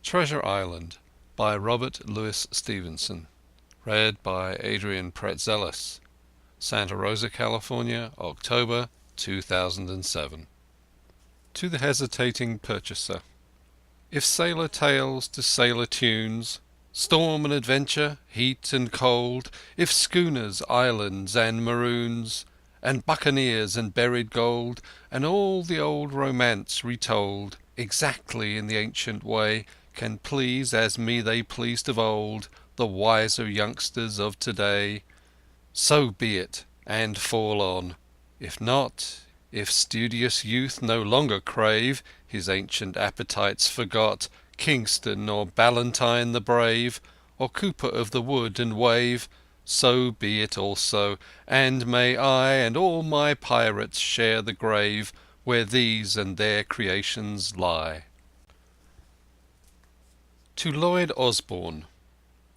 Treasure Island by Robert Louis Stevenson. Read by Adrian Praetzellis. Santa Rosa, California, October 2007. To the hesitating purchaser. If sailor tales to sailor tunes, storm and adventure, heat and cold, if schooners, islands and maroons, and buccaneers and buried gold, and all the old romance retold, exactly in the ancient way, can please as me they pleased of old, the wiser youngsters of today, so be it, and fall on. If not, if studious youth no longer crave, his ancient appetites forgot, Kingston or Ballantyne the brave, or Cooper of the Wood and Wave, so be it also, and may I and all my pirates share the grave where these and their creations lie. To Lloyd Osborne,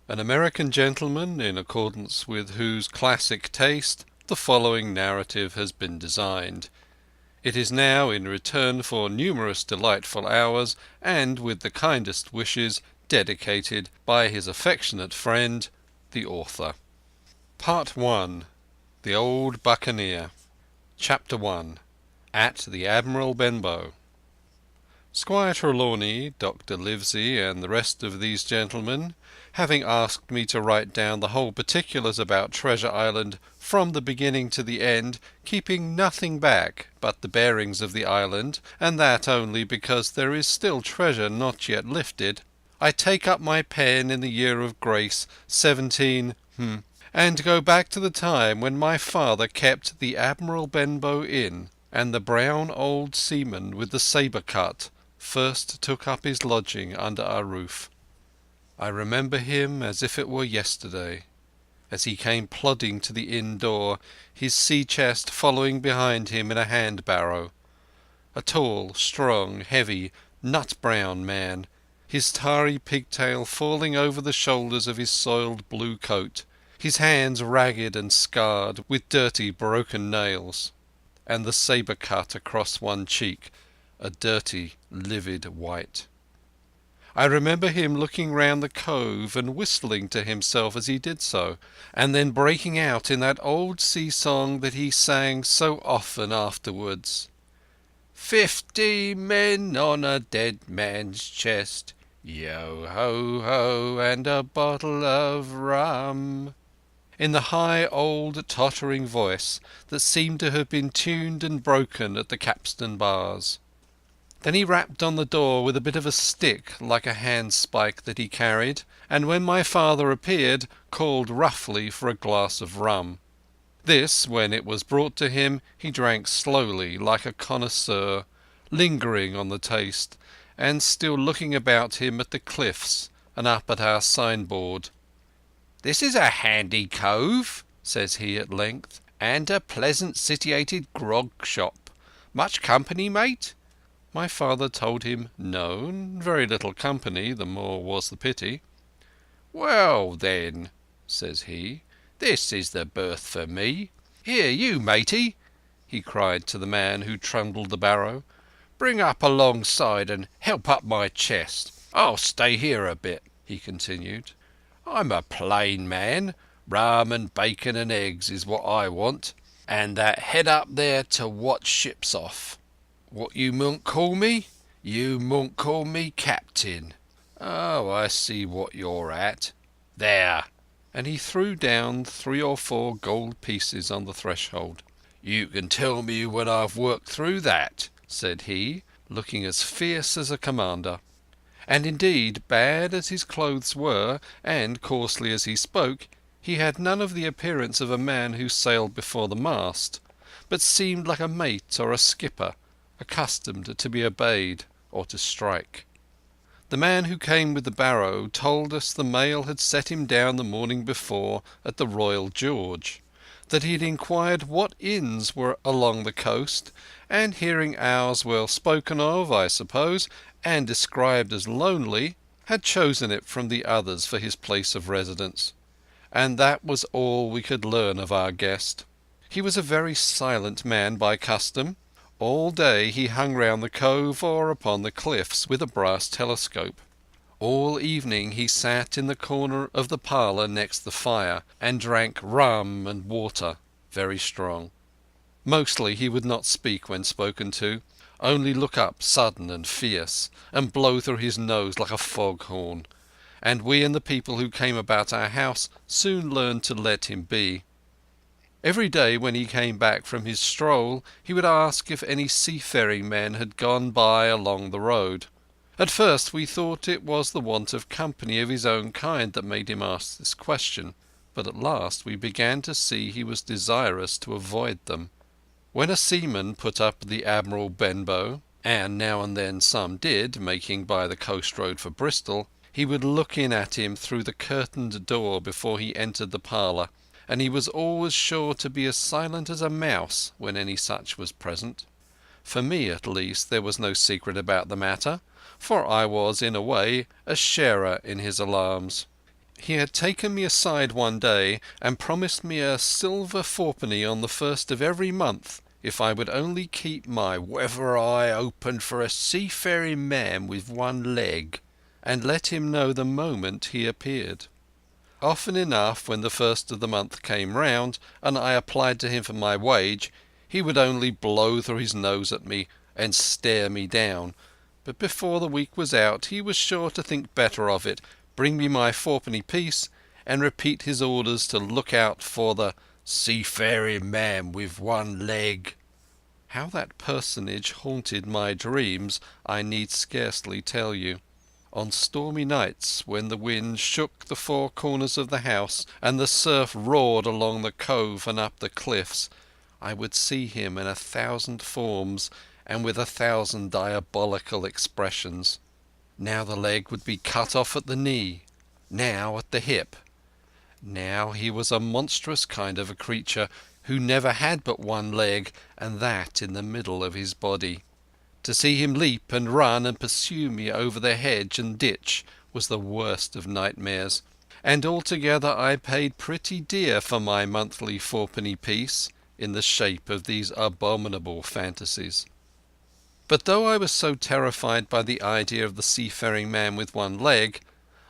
an American gentleman, in accordance with whose classic taste the following narrative has been designed. It is now, in return for numerous delightful hours, and with the kindest wishes, dedicated by his affectionate friend, the author. Part 1. The Old Buccaneer. Chapter 1. At the Admiral Benbow. Squire Trelawney, Dr. Livesey, and the rest of these gentlemen, having asked me to write down the whole particulars about Treasure Island from the beginning to the end, keeping nothing back but the bearings of the island, and that only because there is still treasure not yet lifted, I take up my pen in the year of grace 17 and go back to the time when my father kept the Admiral Benbow Inn, and the brown old seaman with the sabre cut first took up his lodging under our roof. I remember him as if it were yesterday, as he came plodding to the inn door, his sea-chest following behind him in a hand-barrow. A tall, strong, heavy, nut-brown man, his tarry pigtail falling over the shoulders of his soiled blue coat, his hands ragged and scarred with dirty broken nails, and the sabre cut across one cheek, a dirty, livid white. I remember him looking round the cove and whistling to himself as he did so, and then breaking out in that old sea-song that he sang so often afterwards. 50 men on a dead man's chest, yo-ho-ho, and a bottle of rum, in the high old tottering voice that seemed to have been tuned and broken at the capstan bars. Then he rapped on the door with a bit of a stick like a handspike that he carried, and when my father appeared, called roughly for a glass of rum. This, when it was brought to him, he drank slowly like a connoisseur, lingering on the taste, and still looking about him at the cliffs and up at our signboard. "This is a handy cove," says he at length, "and a pleasant situated grog shop. Much company, mate?" My father told him no, very little company, the more was the pity. "Well, then," says he, "this is the berth for me. Here, you matey," he cried to the man who trundled the barrow, "bring up alongside and help up my chest. I'll stay here a bit," he continued. "I'm a plain man. Rum and bacon and eggs is what I want, and that head up there to watch ships off. What you mun't call me? You mun't call me captain. Oh, I see what you're at. There!" And he threw down 3 or 4 gold pieces on the threshold. "You can tell me when I've worked through that," said he, looking as fierce as a commander. And indeed, bad as his clothes were, and coarsely as he spoke, he had none of the appearance of a man who sailed before the mast, but seemed like a mate or a skipper, accustomed to be obeyed or to strike. The man who came with the barrow told us the mail had set him down the morning before at the Royal George, that he had inquired what inns were along the coast, and hearing ours well spoken of, I suppose, and described as lonely, had chosen it from the others for his place of residence. And that was all we could learn of our guest. He was a very silent man by custom. All day he hung round the cove or upon the cliffs with a brass telescope. All evening he sat in the corner of the parlour next the fire and drank rum and water, very strong. Mostly he would not speak when spoken to, only look up sudden and fierce, and blow through his nose like a foghorn, and we and the people who came about our house soon learned to let him be. Every day when he came back from his stroll he would ask if any seafaring men had gone by along the road. At first we thought it was the want of company of his own kind that made him ask this question, but at last we began to see he was desirous to avoid them. When a seaman put up the Admiral Benbow, and now and then some did, making by the coast road for Bristol, he would look in at him through the curtained door before he entered the parlour, and he was always sure to be as silent as a mouse when any such was present. For me, at least, there was no secret about the matter, for I was, in a way, a sharer in his alarms. He had taken me aside one day and promised me a silver fourpenny on the first of every month if I would only keep my weather eye open for a seafaring man with one leg, and let him know the moment he appeared. Often enough, when the first of the month came round and I applied to him for my wage, he would only blow through his nose at me and stare me down, but before the week was out he was sure to think better of it, bring me my fourpenny piece, and repeat his orders to look out for the seafaring man with one leg. How that personage haunted my dreams I need scarcely tell you. On stormy nights, when the wind shook the four corners of the house and the surf roared along the cove and up the cliffs, I would see him in 1,000 forms and with 1,000 diabolical expressions. Now the leg would be cut off at the knee, now at the hip. Now he was a monstrous kind of a creature who never had but one leg, and that in the middle of his body. To see him leap and run and pursue me over the hedge and ditch was the worst of nightmares, and altogether I paid pretty dear for my monthly fourpenny piece in the shape of these abominable fantasies. But though I was so terrified by the idea of the seafaring man with one leg,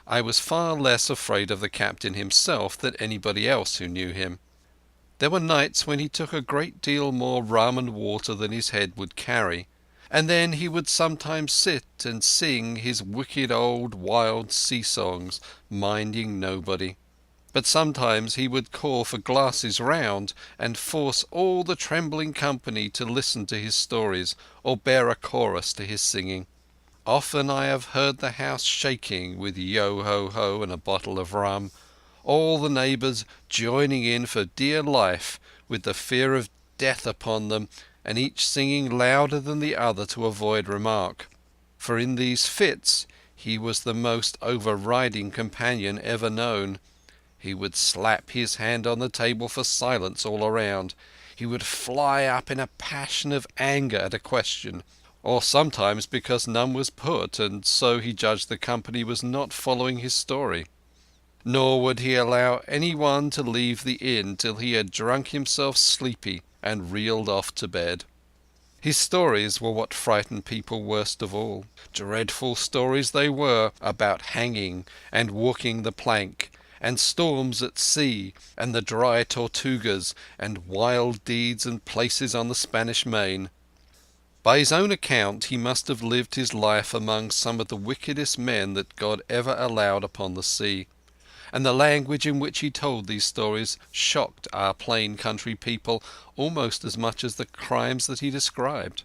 I was far less afraid of the captain himself than anybody else who knew him. There were nights when he took a great deal more rum and water than his head would carry, and then he would sometimes sit and sing his wicked old wild sea-songs, minding nobody. But sometimes he would call for glasses round and force all the trembling company to listen to his stories or bear a chorus to his singing. Often I have heard the house shaking with yo-ho-ho and a bottle of rum, all the neighbours joining in for dear life with the fear of death upon them, and each singing louder than the other to avoid remark. For in these fits he was the most overriding companion ever known. He would slap his hand on the table for silence all around. He would fly up in a passion of anger at a question, or sometimes because none was put, and so he judged the company was not following his story. Nor would he allow any one to leave the inn till he had drunk himself sleepy and reeled off to bed. His stories were what frightened people worst of all. Dreadful stories they were about hanging and walking the plank, and storms at sea, and the dry Tortugas, and wild deeds and places on the Spanish Main. By his own account he must have lived his life among some of the wickedest men that God ever allowed upon the sea, and the language in which he told these stories shocked our plain country people almost as much as the crimes that he described.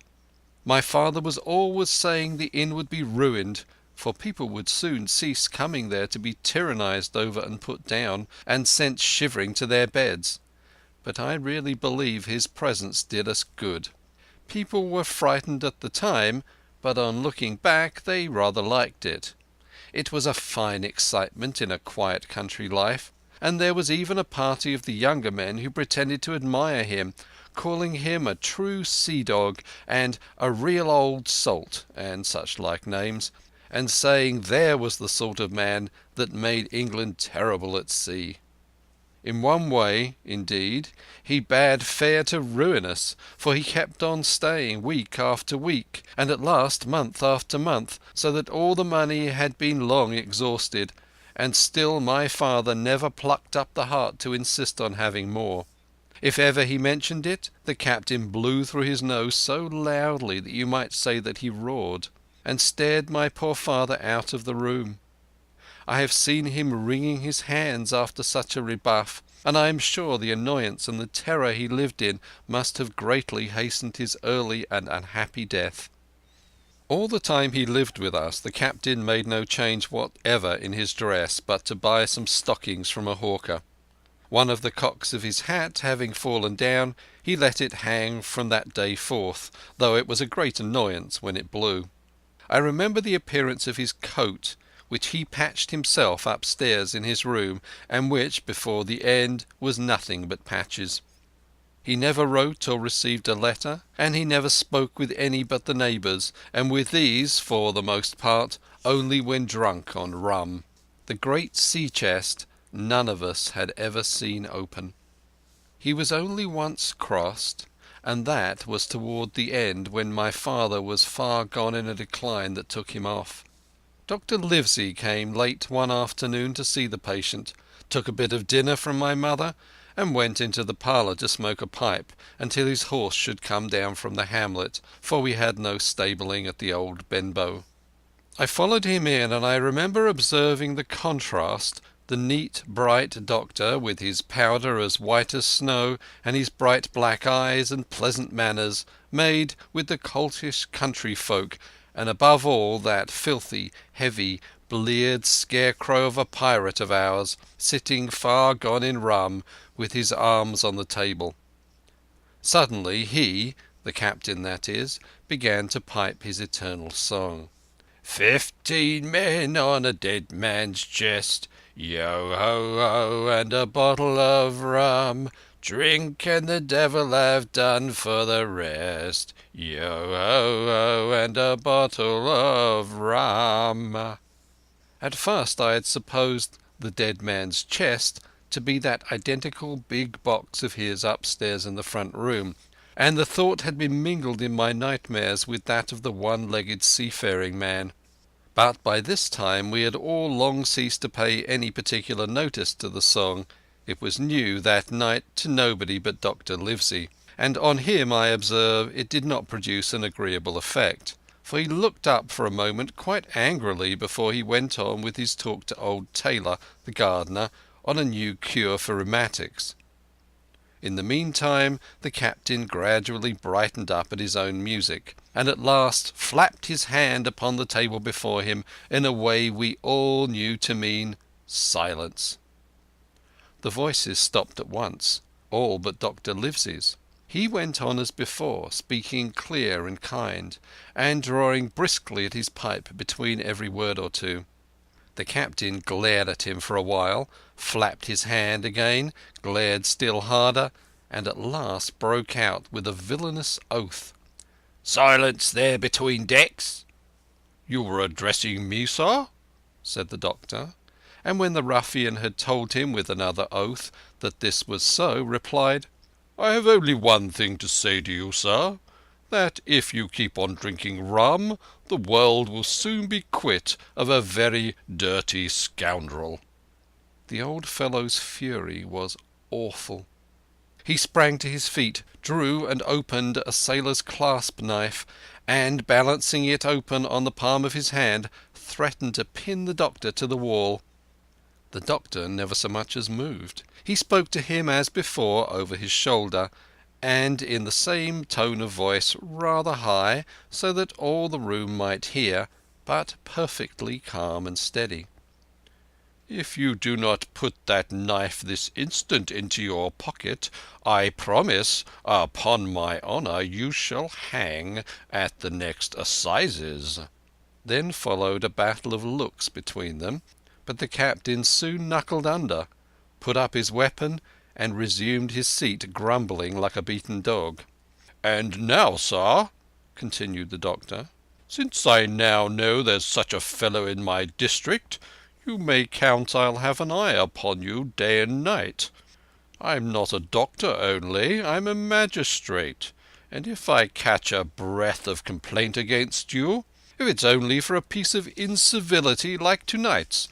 My father was always saying the inn would be ruined, for people would soon cease coming there to be tyrannized over and put down, and sent shivering to their beds. But I really believe his presence did us good. People were frightened at the time, but on looking back they rather liked it. It was a fine excitement in a quiet country life, and there was even a party of the younger men who pretended to admire him, calling him a true sea-dog and a real old salt, and such like names, and saying there was the sort of man that made England terrible at sea. In one way, indeed, he bade fair to ruin us, for he kept on staying week after week, and at last month after month, so that all the money had been long exhausted, and still my father never plucked up the heart to insist on having more. If ever he mentioned it, the captain blew through his nose so loudly that you might say that he roared, and stared my poor father out of the room. I have seen him wringing his hands after such a rebuff, and I am sure the annoyance and the terror he lived in must have greatly hastened his early and unhappy death. All the time he lived with us the captain made no change whatever in his dress but to buy some stockings from a hawker. One of the cocks of his hat having fallen down, he let it hang from that day forth, though it was a great annoyance when it blew. I remember the appearance of his coat, which he patched himself upstairs in his room, and which, before the end, was nothing but patches. He never wrote or received a letter, and he never spoke with any but the neighbours, and with these, for the most part, only when drunk on rum. The great sea-chest none of us had ever seen open. He was only once crossed, and that was toward the end, when my father was far gone in a decline that took him off. Dr. Livesey came late one afternoon to see the patient, took a bit of dinner from my mother, and went into the parlour to smoke a pipe until his horse should come down from the hamlet, for we had no stabling at the old Benbow. I followed him in, and I remember observing the contrast. The neat, bright doctor, with his powder as white as snow, and his bright black eyes and pleasant manners, made with the coltish country folk, and above all that filthy, heavy, bleared scarecrow of a pirate of ours, sitting far gone in rum, with his arms on the table. Suddenly he, the captain that is, began to pipe his eternal song. 15 men on a dead man's chest, yo-ho-ho, and a bottle of rum. Drink and the devil have done for the rest, yo-ho-ho, and a bottle of rum. At first I had supposed the dead man's chest to be that identical big box of his upstairs in the front room, and the thought had been mingled in my nightmares with that of the one-legged seafaring man. But by this time we had all long ceased to pay any particular notice to the song. It was new that night to nobody but Dr. Livesey, and on him, I observe, it did not produce an agreeable effect, for he looked up for a moment quite angrily before he went on with his talk to old Taylor, the gardener, on a new cure for rheumatics. In the meantime the captain gradually brightened up at his own music, and at last flapped his hand upon the table before him in a way we all knew to mean silence. The voices stopped at once, all but Dr. Livesey's. He went on as before, speaking clear and kind, and drawing briskly at his pipe between every word or two. The captain glared at him for a while, flapped his hand again, glared still harder, and at last broke out with a villainous oath. "Silence there between decks!" "You were addressing me, sir?" said the doctor, and when the ruffian had told him with another oath that this was so, replied, "I have only one thing to say to you, sir, that if you keep on drinking rum, the world will soon be quit of a very dirty scoundrel." The old fellow's fury was awful. He sprang to his feet, drew and opened a sailor's clasp knife, and, balancing it open on the palm of his hand, threatened to pin the doctor to the wall. The doctor never so much as moved. He spoke to him as before over his shoulder, and in the same tone of voice, rather high, so that all the room might hear, but perfectly calm and steady. "If you do not put that knife this instant into your pocket, I promise, upon my honour, you shall hang at the next assizes." Then followed a battle of looks between them, but the captain soon knuckled under, put up his weapon, and resumed his seat, grumbling like a beaten dog. "And now, sir," continued the doctor, "since I now know there's such a fellow in my district, you may count I'll have an eye upon you day and night. I'm not a doctor only, I'm a magistrate, and if I catch a breath of complaint against you, if it's only for a piece of incivility like tonight's,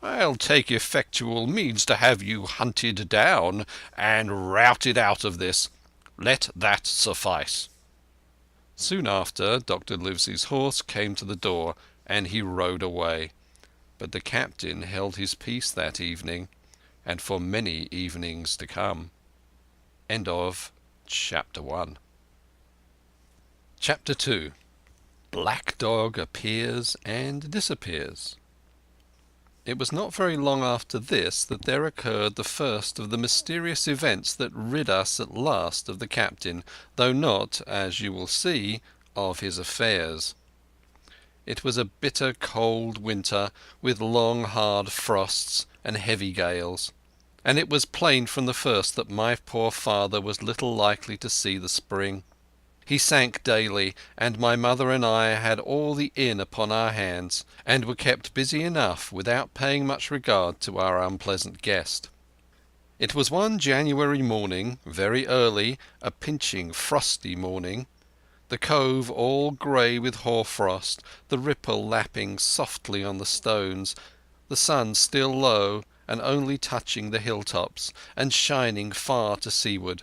I'll take effectual means to have you hunted down and routed out of this. Let that suffice." Soon after, Dr. Livesey's horse came to the door, and he rode away. But the captain held his peace that evening, and for many evenings to come. End of Chapter 1. Chapter 2. Black Dog appears and disappears. It was not very long after this that there occurred the first of the mysterious events that rid us at last of the captain, though not, as you will see, of his affairs. It was a bitter cold winter, with long hard frosts and heavy gales, and it was plain from the first that my poor father was little likely to see the spring. He sank daily, and my mother and I had all the inn upon our hands, and were kept busy enough without paying much regard to our unpleasant guest. It was one January morning, very early, a pinching, frosty morning, the cove all grey with hoarfrost, the ripple lapping softly on the stones, the sun still low and only touching the hilltops, and shining far to seaward.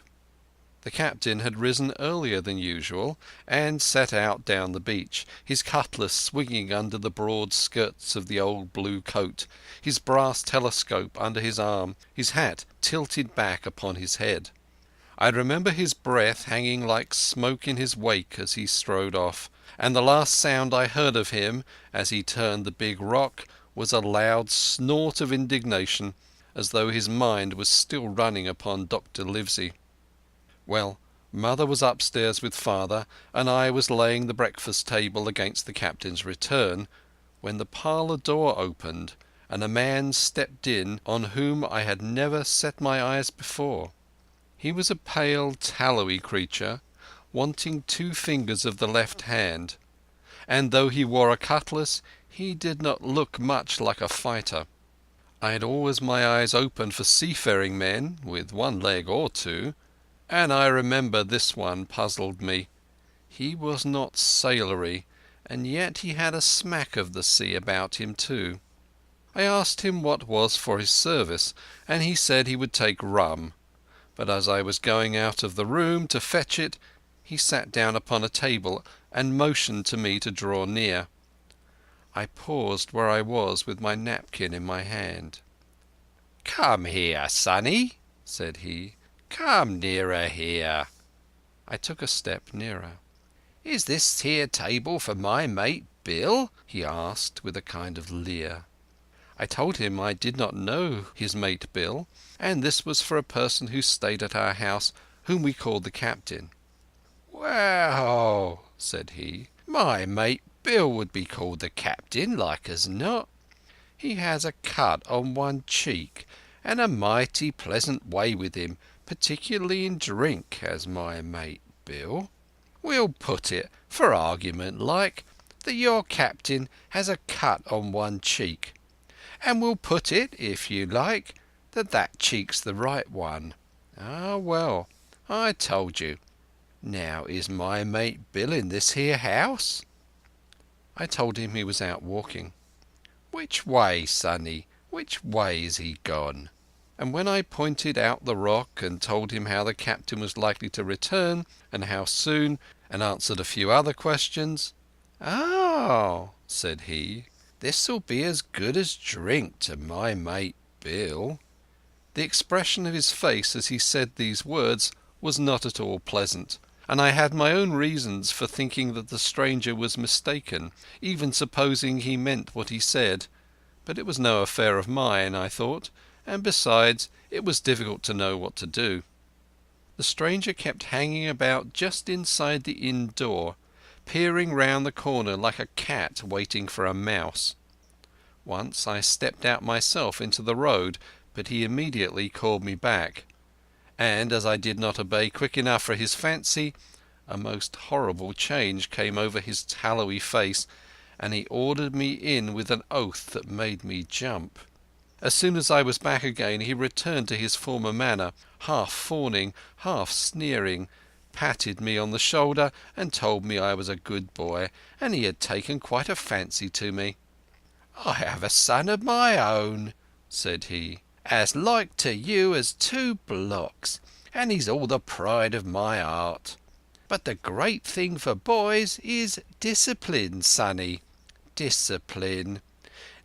The captain had risen earlier than usual, and set out down the beach, his cutlass swinging under the broad skirts of the old blue coat, his brass telescope under his arm, his hat tilted back upon his head. I remember his breath hanging like smoke in his wake as he strode off, and the last sound I heard of him, as he turned the big rock, was a loud snort of indignation, as though his mind was still running upon Dr. Livesey. Well, mother was upstairs with father, and I was laying the breakfast table against the captain's return, when the parlour door opened, and a man stepped in on whom I had never set my eyes before. He was a pale, tallowy creature, wanting 2 fingers of the left hand, and though he wore a cutlass, he did not look much like a fighter. I had always my eyes open for seafaring men, with 1 leg or 2, and I remember this one puzzled me. He was not sailory, and yet he had a smack of the sea about him too. I asked him what was for his service, and he said he would take rum, but as I was going out of the room to fetch it, he sat down upon a table and motioned to me to draw near. I paused where I was with my napkin in my hand. "Come here, sonny," said he. "Come nearer here." I took a step nearer. "Is this here table for my mate Bill?" he asked with a kind of leer. I told him I did not know his mate Bill, and this was for a person who stayed at our house, whom we called the captain. "Well," said he, "my mate Bill would be called the captain, like as not. He has a cut on 1 cheek, and a mighty pleasant way with him, particularly in drink, has my mate Bill. We'll put it, for argument like, that your captain has a cut on 1 cheek, and we'll put it, if you like, that cheek's the right one. Ah, well, I told you. Now, is my mate Bill in this here house?" I told him he was out walking. "Which way, sonny? Which way is he gone?" And when I pointed out the rock and told him how the captain was likely to return, and how soon, and answered a few other questions, "Oh," said he, "this'll be as good as drink to my mate Bill." The expression of his face as he said these words was not at all pleasant, and I had my own reasons for thinking that the stranger was mistaken, even supposing he meant what he said. But it was no affair of mine, I thought, and besides, it was difficult to know what to do. The stranger kept hanging about just inside the inn door, peering round the corner like a cat waiting for a mouse. Once I stepped out myself into the road, but he immediately called me back, and as I did not obey quick enough for his fancy, a most horrible change came over his tallowy face, and he ordered me in with an oath that made me jump. As soon as I was back again he returned to his former manner, half fawning, half sneering, patted me on the shoulder and told me I was a good boy, and he had taken quite a fancy to me. "I have a son of my own," said he, "as like to you as two blocks, and he's all the pride of my heart. But the great thing for boys is discipline, sonny, discipline.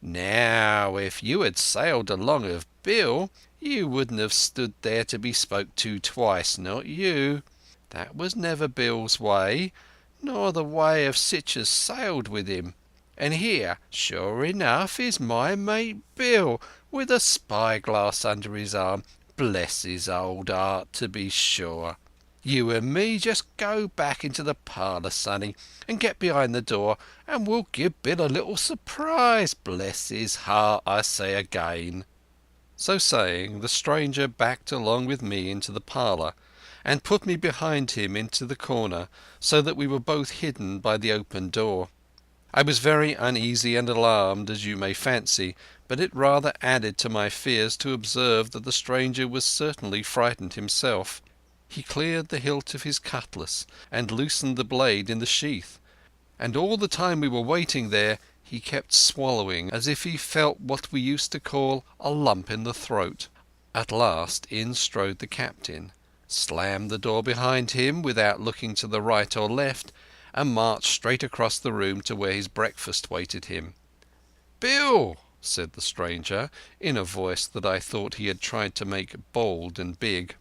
Now, if you had sailed along of Bill, you wouldn't have stood there to be spoke to twice, not you. That was never Bill's way, nor the way of sich as sailed with him. And here, sure enough, is my mate Bill, with a spyglass under his arm. Bless his old heart, to be sure. You and me just go back into the parlour, sonny, and get behind the door, and we'll give Bill a little surprise. Bless his heart, I say again." So saying, the stranger backed along with me into the parlour, and put me behind him into the corner, so that we were both hidden by the open door. I was very uneasy and alarmed, as you may fancy, but it rather added to my fears to observe that the stranger was certainly frightened himself. He cleared the hilt of his cutlass and loosened the blade in the sheath, and all the time we were waiting there he kept swallowing as if he felt what we used to call a lump in the throat. At last in strode the captain, slammed the door behind him without looking to the right or left, and marched straight across the room to where his breakfast waited him. "Bill," said the stranger, in a voice that I thought he had tried to make bold and big.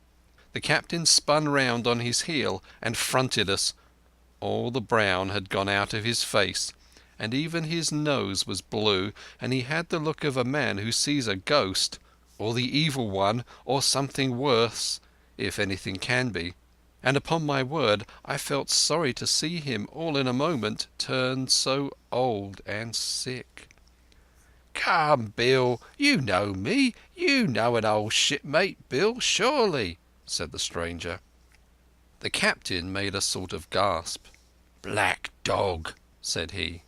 The captain spun round on his heel and fronted us. All the brown had gone out of his face, and even his nose was blue, and he had the look of a man who sees a ghost, or the evil one, or something worse, if anything can be. And upon my word I felt sorry to see him all in a moment turn so old and sick. "Come, Bill, you know me. You know an old shipmate, Bill, surely," said the stranger. The captain made a sort of gasp. "Black Dog," said he.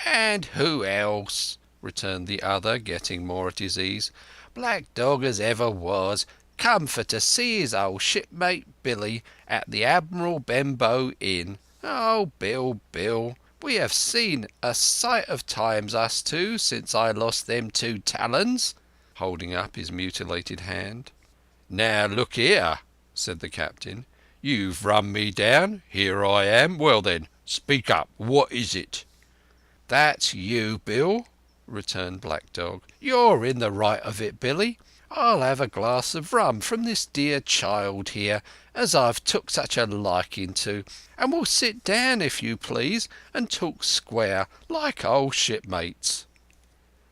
"And who else?" returned the other, getting more at his ease. "Black Dog as ever was, come for to see his old shipmate Billy at the Admiral Benbow Inn. Oh, Bill, Bill, we have seen a sight of times, us two, since I lost them 2 talons," holding up his mutilated hand. "Now look here," said the captain. "You've run me down. Here I am. Well then, speak up. What is it?" "That's you, Bill," returned Black Dog. "You're in the right of it, Billy. I'll have a glass of rum from this dear child here, as I've took such a liking to, and we'll sit down, if you please, and talk square, like old shipmates."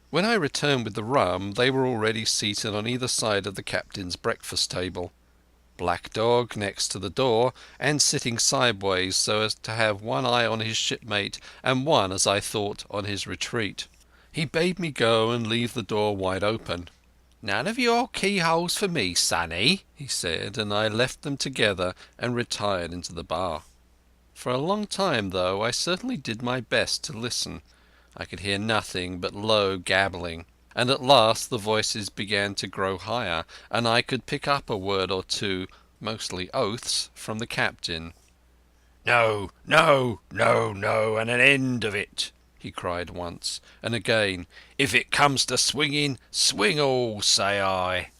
When I returned with the rum, they were already seated on either side of the captain's breakfast table. Black Dog next to the door, and sitting sideways so as to have one eye on his shipmate and one, as I thought, on his retreat. He bade me go and leave the door wide open. "None of your keyholes for me, sonny," he said, and I left them together and retired into the bar. For a long time, though, I certainly did my best to listen. I could hear nothing but low gabbling, and at last the voices began to grow higher, and I could pick up a word or two, mostly oaths, from the captain. "No, no, no, no, and an end of it," he cried once, and again, "If it comes to swinging, swing all, say I."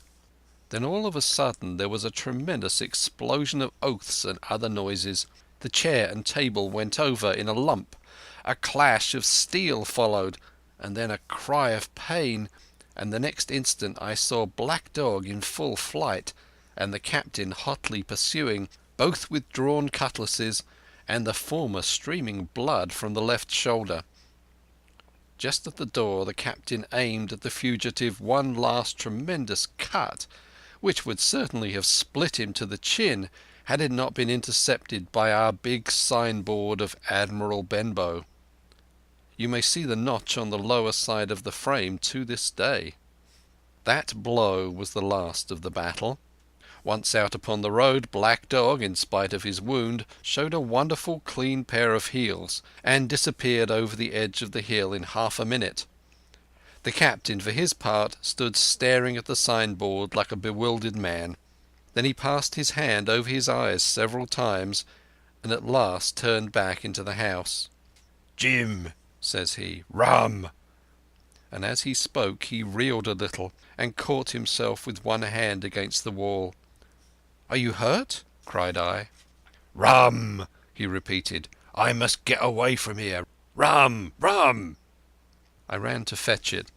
Then all of a sudden there was a tremendous explosion of oaths and other noises. The chair and table went over in a lump. A clash of steel followed, and then a cry of pain, and the next instant I saw Black Dog in full flight, and the captain hotly pursuing, both with drawn cutlasses, and the former streaming blood from the left shoulder. Just at the door the captain aimed at the fugitive one last tremendous cut, which would certainly have split him to the chin had it not been intercepted by our big signboard of Admiral Benbow. You may see the notch on the lower side of the frame to this day. That blow was the last of the battle. Once out upon the road, Black Dog, in spite of his wound, showed a wonderful clean pair of heels, and disappeared over the edge of the hill in half a minute. The captain, for his part, stood staring at the signboard like a bewildered man. Then he passed his hand over his eyes several times, and at last turned back into the house. "Jim," says he, "rum!" And as he spoke he reeled a little and caught himself with one hand against the wall. "Are you hurt?" cried I. "Rum!" he repeated. "I must get away from here. Rum! Rum!" I ran to fetch it,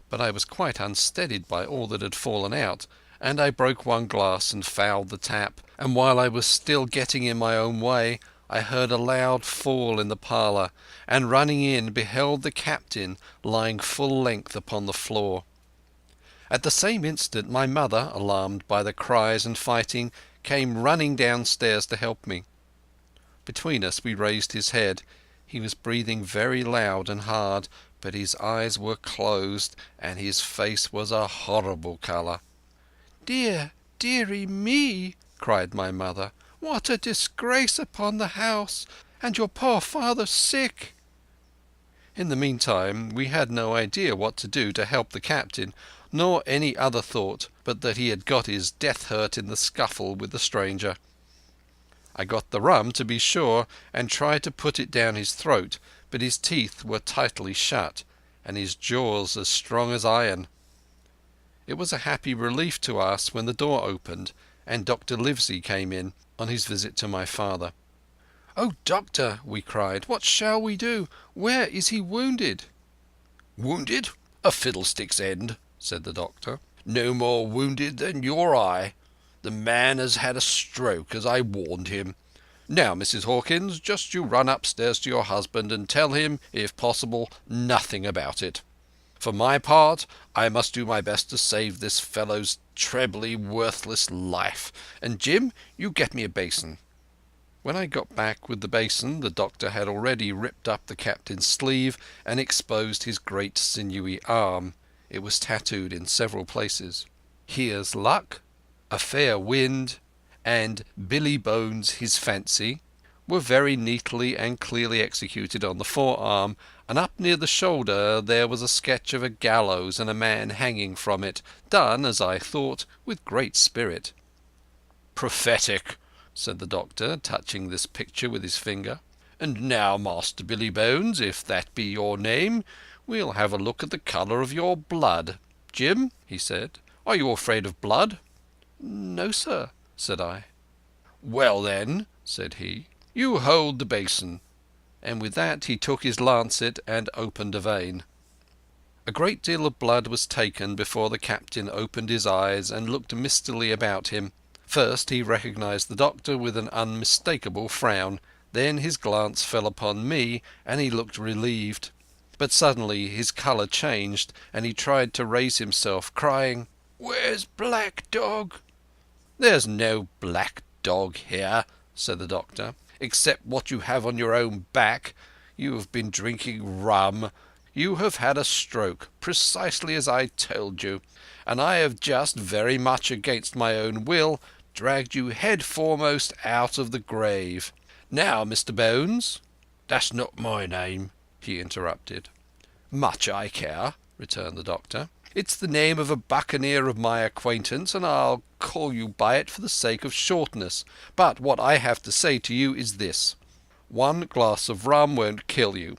but I was quite unsteadied by all that had fallen out, and I broke one glass and fouled the tap, and while I was still getting in my own way I heard a loud fall in the parlour, and running in beheld the captain lying full length upon the floor. At the same instant my mother, alarmed by the cries and fighting, came running downstairs to help me. Between us we raised his head. He was breathing very loud and hard, but his eyes were closed and his face was a horrible colour. "Dear, dearie me!" cried my mother. "What a disgrace upon the house! And your poor father sick!" In the meantime we had no idea what to do to help the captain, nor any other thought but that he had got his death hurt in the scuffle with the stranger. I got the rum, to be sure, and tried to put it down his throat, but his teeth were tightly shut, and his jaws as strong as iron. It was a happy relief to us when the door opened, and Dr. Livesey came in on his visit to my father. "Oh, doctor," we cried, "what shall we do? Where is he wounded?" "Wounded? A fiddlestick's end," said the doctor. "No more wounded than your eye. The man has had a stroke, as I warned him. Now, Mrs. Hawkins, just you run upstairs to your husband and tell him, if possible, nothing about it. For my part, I must do my best to save this fellow's trebly worthless life. And Jim, you get me a basin." When I got back with the basin, the doctor had already ripped up the captain's sleeve and exposed his great sinewy arm. It was tattooed in several places. "Here's luck," "A fair wind," and "Billy Bones his fancy" were very neatly and clearly executed on the forearm, and up near the shoulder there was a sketch of a gallows and a man hanging from it, done, as I thought, with great spirit. "Prophetic," said the doctor, touching this picture with his finger. "And now, Master Billy Bones, if that be your name, we'll have a look at the colour of your blood. Jim," he said, "are you afraid of blood?" "No, sir," said I. "Well, then," said he, "you hold the basin." And with that he took his lancet and opened a vein. A great deal of blood was taken before the captain opened his eyes and looked mistily about him. First he recognized the doctor with an unmistakable frown. Then his glance fell upon me and he looked relieved. But suddenly his colour changed and he tried to raise himself, crying, "Where's Black Dog?" "There's no black dog here," said the doctor, "except what you have on your own back. You have been drinking rum. You have had a stroke, precisely as I told you, and I have just, very much against my own will, dragged you head foremost out of the grave. Now, Mr. Bones—" "That's not my name," he interrupted. "Much I care," returned the doctor. "It's the name of a buccaneer of my acquaintance, and I'll call you by it for the sake of shortness. But what I have to say to you is this. One glass of rum won't kill you,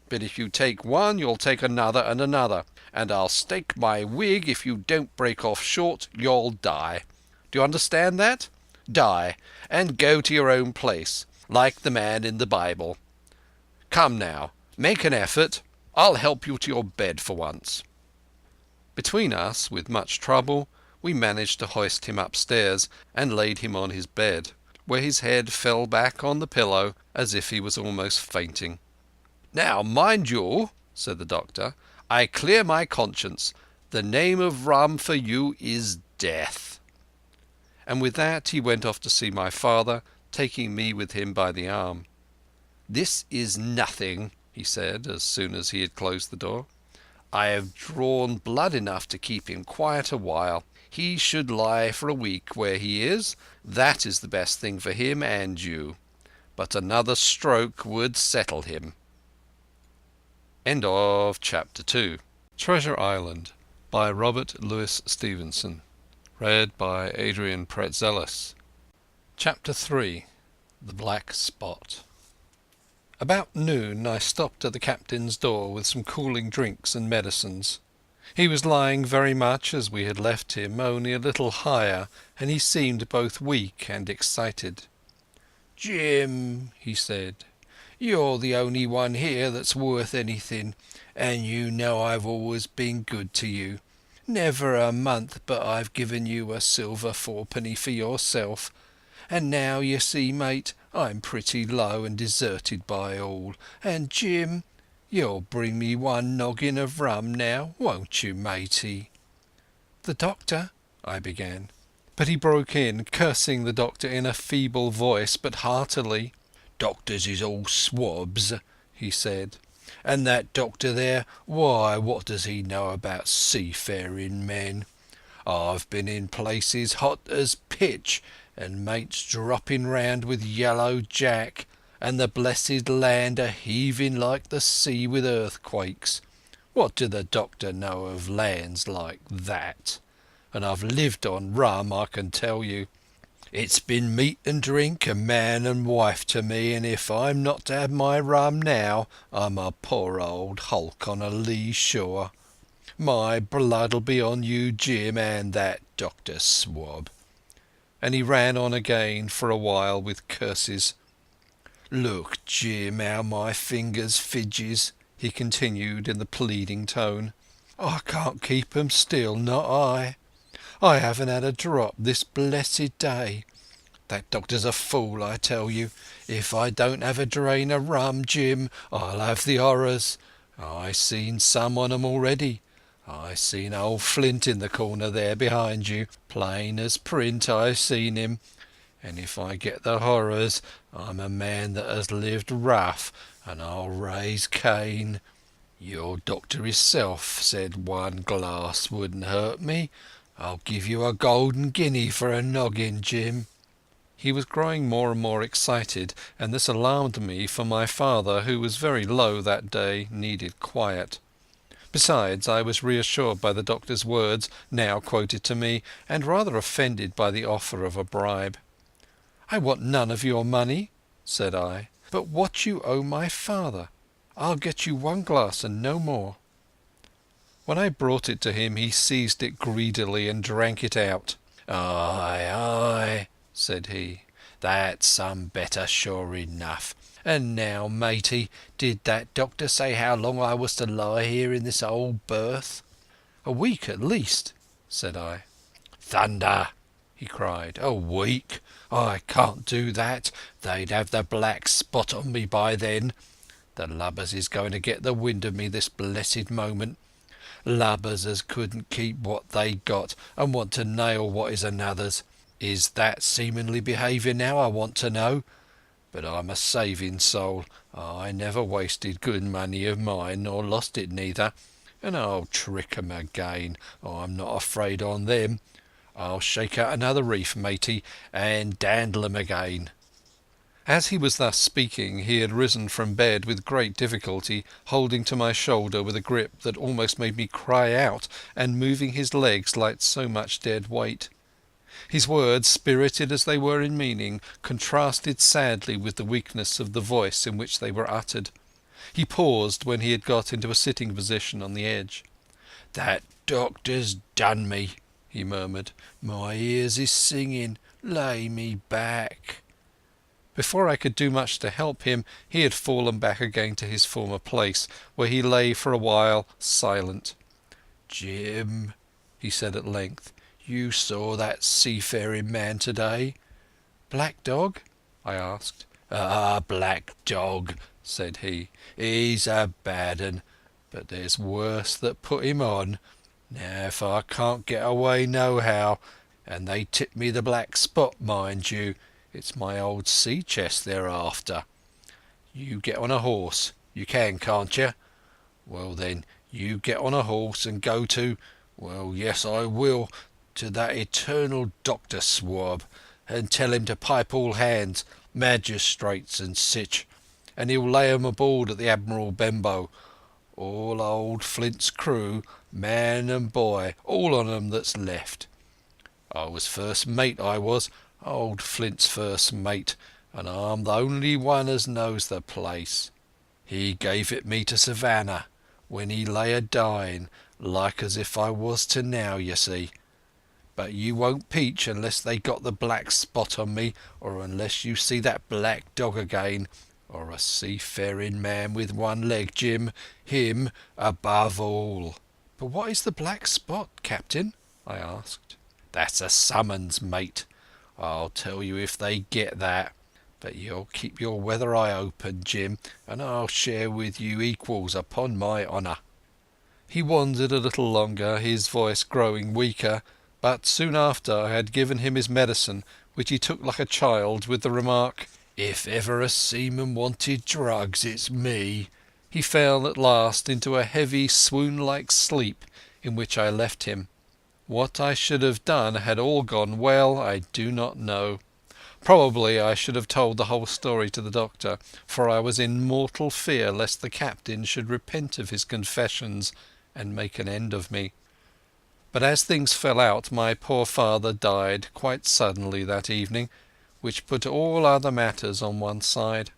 but if you take one you'll take another and another, and I'll stake my wig if you don't break off short you'll die. Do you understand that? Die, and go to your own place, like the man in the Bible. Come now, make an effort. I'll help you to your bed for once." Between us, with much trouble, we managed to hoist him upstairs and laid him on his bed, where his head fell back on the pillow as if he was almost fainting. "Now, mind you," said the doctor, "I clear my conscience. The name of rum for you is death." And with that he went off to see my father, taking me with him by the arm. "This is nothing," he said, as soon as he had closed the door. "I have drawn blood enough to keep him quiet a while. He should lie for a week where he is. That is the best thing for him and you. But another stroke would settle him." End of chapter 2. Treasure Island by Robert Louis Stevenson. Read by Adrian Praetzellis. Chapter 3. The Black Spot. About noon I stopped at the captain's door with some cooling drinks and medicines. He was lying very much as we had left him, only a little higher, and he seemed both weak and excited. "Jim," he said, "you're the only one here that's worth anything, and you know I've always been good to you. Never a month but I've given you a silver fourpenny for yourself, and now you see, mate, I'm pretty low and deserted by all, and Jim, you'll bring me one noggin of rum now, won't you, matey?" "The doctor," I began. But he broke in, cursing the doctor in a feeble voice, but heartily. "Doctors is all swabs," he said. "And that doctor there, why, what does he know about seafaring men? I've been in places hot as pitch, and mates dropping round with yellow jack, and the blessed land a heaving like the sea with earthquakes. What do the doctor know of lands like that? And I've lived on rum, I can tell you. It's been meat and drink, and man and wife to me, and if I'm not to have my rum now, I'm a poor old hulk on a lee shore. My blood'll be on you, Jim, and that Dr. Swab." And he ran on again for a while with curses. "Look, Jim, how my fingers fidges," he continued in the pleading tone. "I can't keep 'em still, not I. I haven't had a drop this blessed day. That doctor's a fool, I tell you. If I don't have a drain of rum, Jim, I'll have the horrors. I seen some on 'em already. I seen old Flint in the corner there behind you. Plain as print I seen him. And if I get the horrors, I'm a man that has lived rough, and I'll raise Cain. Your doctor hisself said one glass wouldn't hurt me. I'll give you a golden guinea for a noggin, Jim." He was growing more and more excited, and this alarmed me, for my father, who was very low that day, needed quiet. Besides, I was reassured by the doctor's words, now quoted to me, and rather offended by the offer of a bribe. "I want none of your money," said I, "but what you owe my father. I'll get you one glass and no more." When I brought it to him he seized it greedily and drank it out. "Ay, ay," said he, "that's some better sure enough. And now, matey, did that doctor say how long I was to lie here in this old berth?" "A week at least," said I. "Thunder!" he cried. "A week? I can't do that. They'd have the black spot on me by then. The lubbers is going to get the wind of me this blessed moment. Lubbers as couldn't keep what they got and want to nail what is another's. Is that seemingly behaviour now, I want to know? But I'm a saving soul. I never wasted good money of mine, nor lost it neither. And I'll trick 'em again. I'm not afraid on them. I'll shake out another reef, matey, and dandle 'em again." As he was thus speaking he had risen from bed with great difficulty, holding to my shoulder with a grip that almost made me cry out, and moving his legs like so much dead weight. His words, spirited as they were in meaning, contrasted sadly with the weakness of the voice in which they were uttered. He paused when he had got into a sitting position on the edge. "That doctor's done me," he murmured. "My ears is singing. Lay me back." Before I could do much to help him he had fallen back again to his former place, where he lay for a while silent. "Jim," he said at length, "you saw that seafaring man to-day?" "Black Dog?" I asked. "Ah, Black Dog," said he. "He's a bad un, but there's worse that put him on. Now if I can't get away nohow, and they tip me the black spot, mind you, it's my old sea chest they're after. You get on a horse. You can, can't you? Well then, you get on a horse and go to, well, yes, I will, to that eternal Dr. Swab, and tell him to pipe all hands, magistrates and sich, and he'll lay 'em aboard at the Admiral Benbow, All old Flint's crew, man and boy, all on 'em that's left. I was first mate, I was, old Flint's first mate, and I'm the only one as knows the place. He gave it me to Savannah when he lay a-dying, like as if I was to now, you see. But you won't peach unless they got the black spot on me, or unless you see that black dog again, or a seafaring man with one leg, Jim, him above all." "But what is the black spot, Captain?" I asked. "That's a summons, mate. I'll tell you if they get that. But you'll keep your weather eye open, Jim, and I'll share with you equals upon my honour." He wandered a little longer, his voice growing weaker, but soon after I had given him his medicine, which he took like a child, with the remark, "If ever a seaman wanted drugs, it's me," he fell at last into a heavy swoon-like sleep in which I left him. What I should have done had all gone well I do not know. Probably I should have told the whole story to the doctor, for I was in mortal fear lest the captain should repent of his confessions and make an end of me. But as things fell out, my poor father died quite suddenly that evening, which put all other matters on one side.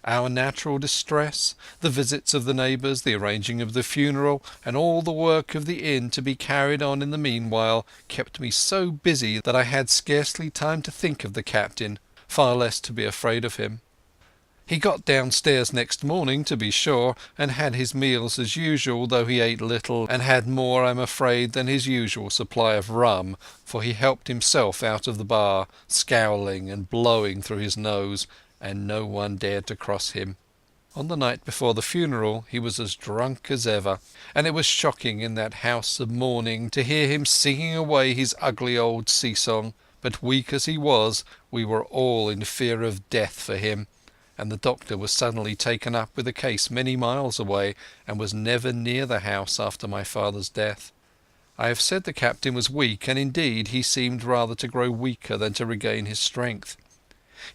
Our natural distress, the visits of the neighbours, the arranging of the funeral, and all the work of the inn to be carried on in the meanwhile, kept me so busy that I had scarcely time to think of the captain, far less to be afraid of him. He got downstairs next morning, to be sure, and had his meals as usual, though he ate little and had more, I'm afraid, than his usual supply of rum, for he helped himself out of the bar, scowling and blowing through his nose, and no one dared to cross him. On the night before the funeral he was as drunk as ever, and it was shocking in that house of mourning to hear him singing away his ugly old sea-song. But weak as he was, we were all in fear of death for him, and the doctor was suddenly taken up with a case many miles away, and was never near the house after my father's death. I have said the captain was weak, and indeed he seemed rather to grow weaker than to regain his strength.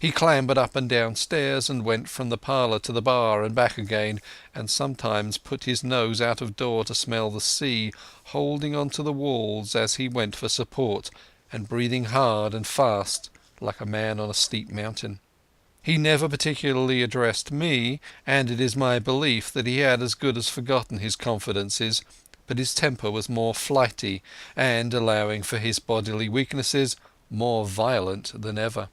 He clambered up and down stairs, and went from the parlour to the bar and back again, and sometimes put his nose out of door to smell the sea, holding on to the walls as he went for support, and breathing hard and fast like a man on a steep mountain. He never particularly addressed me, and it is my belief that he had as good as forgotten his confidences, but his temper was more flighty, and, allowing for his bodily weaknesses, more violent than ever.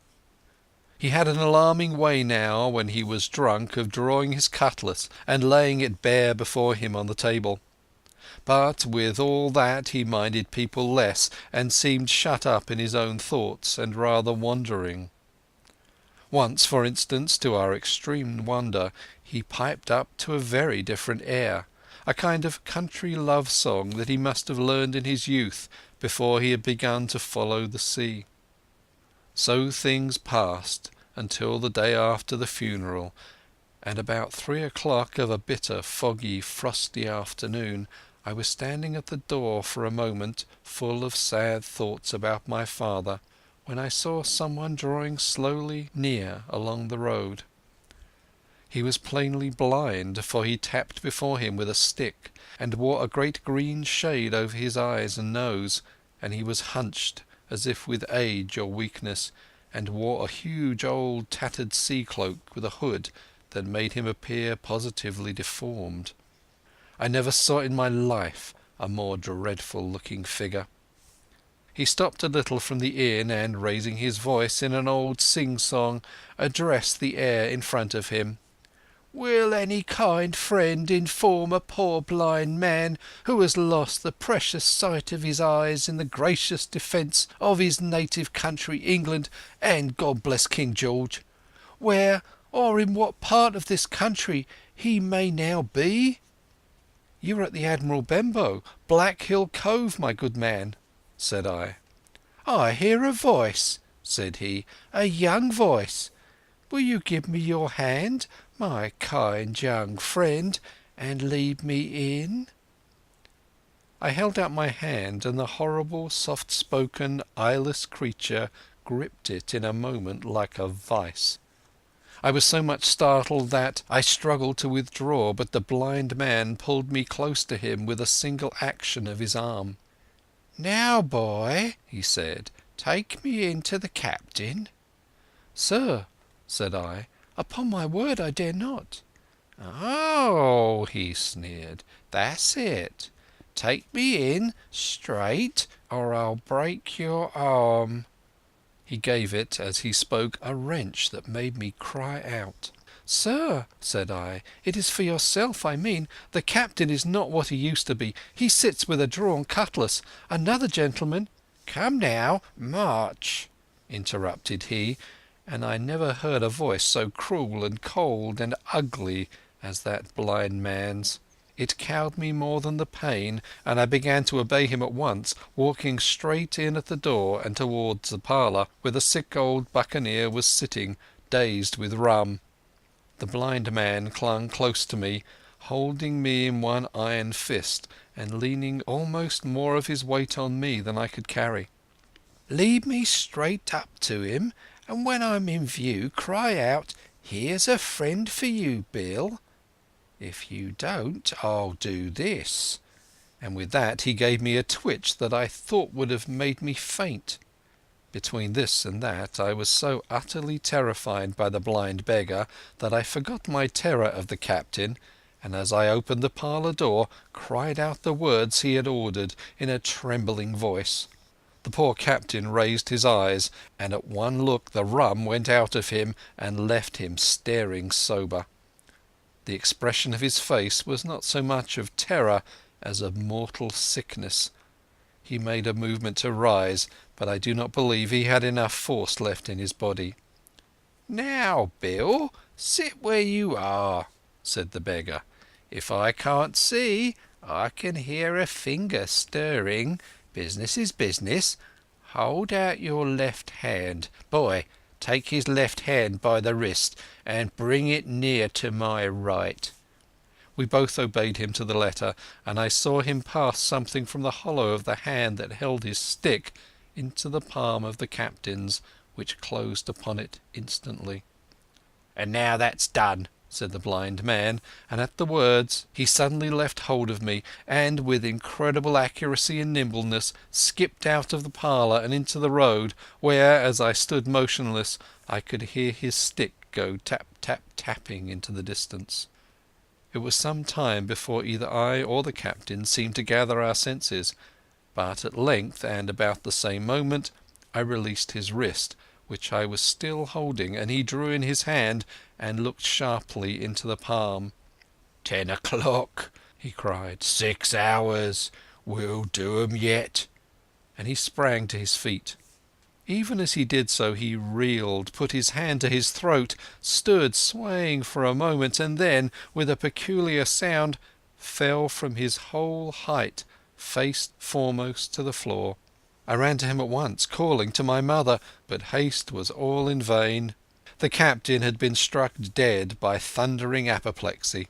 He had an alarming way now, when he was drunk, of drawing his cutlass and laying it bare before him on the table. But with all that he minded people less, and seemed shut up in his own thoughts and rather wandering. Once, for instance, to our extreme wonder, he piped up to a very different air, a kind of country love-song that he must have learned in his youth before he had begun to follow the sea. So things passed until the day after the funeral, and about 3 o'clock of a bitter, foggy, frosty afternoon I was standing at the door for a moment, full of sad thoughts about my father, when I saw someone drawing slowly near along the road. He was plainly blind, for he tapped before him with a stick, and wore a great green shade over his eyes and nose, and he was hunched as if with age or weakness, and wore a huge old tattered sea-cloak with a hood that made him appear positively deformed. I never saw in my life a more dreadful-looking figure. He stopped a little from the inn, and, raising his voice in an old sing-song, addressed the air in front of him. "Will any kind friend inform a poor blind man who has lost the precious sight of his eyes in the gracious defence of his native country, England, and God bless King George, where or in what part of this country he may now be?" "You are at the Admiral Benbow, Black Hill Cove, my good man," said I. "I hear a voice," said he, "a young voice. Will you give me your hand, my kind young friend, and lead me in?" I held out my hand, and the horrible, soft-spoken, eyeless creature gripped it in a moment like a vice. I was so much startled that I struggled to withdraw, but the blind man pulled me close to him with a single action of his arm. "Now, boy," he said, "take me in to the captain." "Sir," said I, "upon my word I dare not." "Oh," he sneered, "that's it. Take me in straight, or I'll break your arm." He gave it, as he spoke, a wrench that made me cry out. "Sir," said I, "it is for yourself I mean. The captain is not what he used to be. He sits with a drawn cutlass. Another gentleman—" "Come now, march," interrupted he, and I never heard a voice so cruel and cold and ugly as that blind man's. It cowed me more than the pain, and I began to obey him at once, walking straight in at the door and towards the parlour, where the sick old buccaneer was sitting, dazed with rum. The blind man clung close to me, holding me in one iron fist and leaning almost more of his weight on me than I could carry. "Lead me straight up to him, and when I'm in view cry out, 'Here's a friend for you, Bill.' If you don't, I'll do this." And with that he gave me a twitch that I thought would have made me faint. Between this and that I was so utterly terrified by the blind beggar that I forgot my terror of the captain, and as I opened the parlour door cried out the words he had ordered in a trembling voice. The poor captain raised his eyes, and at one look the rum went out of him and left him staring sober. The expression of his face was not so much of terror as of mortal sickness. He made a movement to rise, but I do not believe he had enough force left in his body. "Now, Bill, sit where you are," said the beggar. "If I can't see, I can hear a finger stirring. Business is business. Hold out your left hand. Boy, take his left hand by the wrist and bring it near to my right." We both obeyed him to the letter, and I saw him pass something from the hollow of the hand that held his stick into the palm of the captain's, which closed upon it instantly. "And now that's done," said the blind man, and at the words he suddenly left hold of me, and with incredible accuracy and nimbleness skipped out of the parlour and into the road, where, as I stood motionless, I could hear his stick go tap tap tapping into the distance. It was some time before either I or the captain seemed to gather our senses, but at length, and about the same moment, I released his wrist, which I was still holding, and he drew in his hand and looked sharply into the palm. "10 o'clock," he cried. "6 hours. We'll do 'em yet." And he sprang to his feet. Even as he did so he reeled, put his hand to his throat, stood swaying for a moment, and then, with a peculiar sound, fell from his whole height face foremost to the floor. I ran to him at once, calling to my mother, but haste was all in vain. The captain had been struck dead by thundering apoplexy.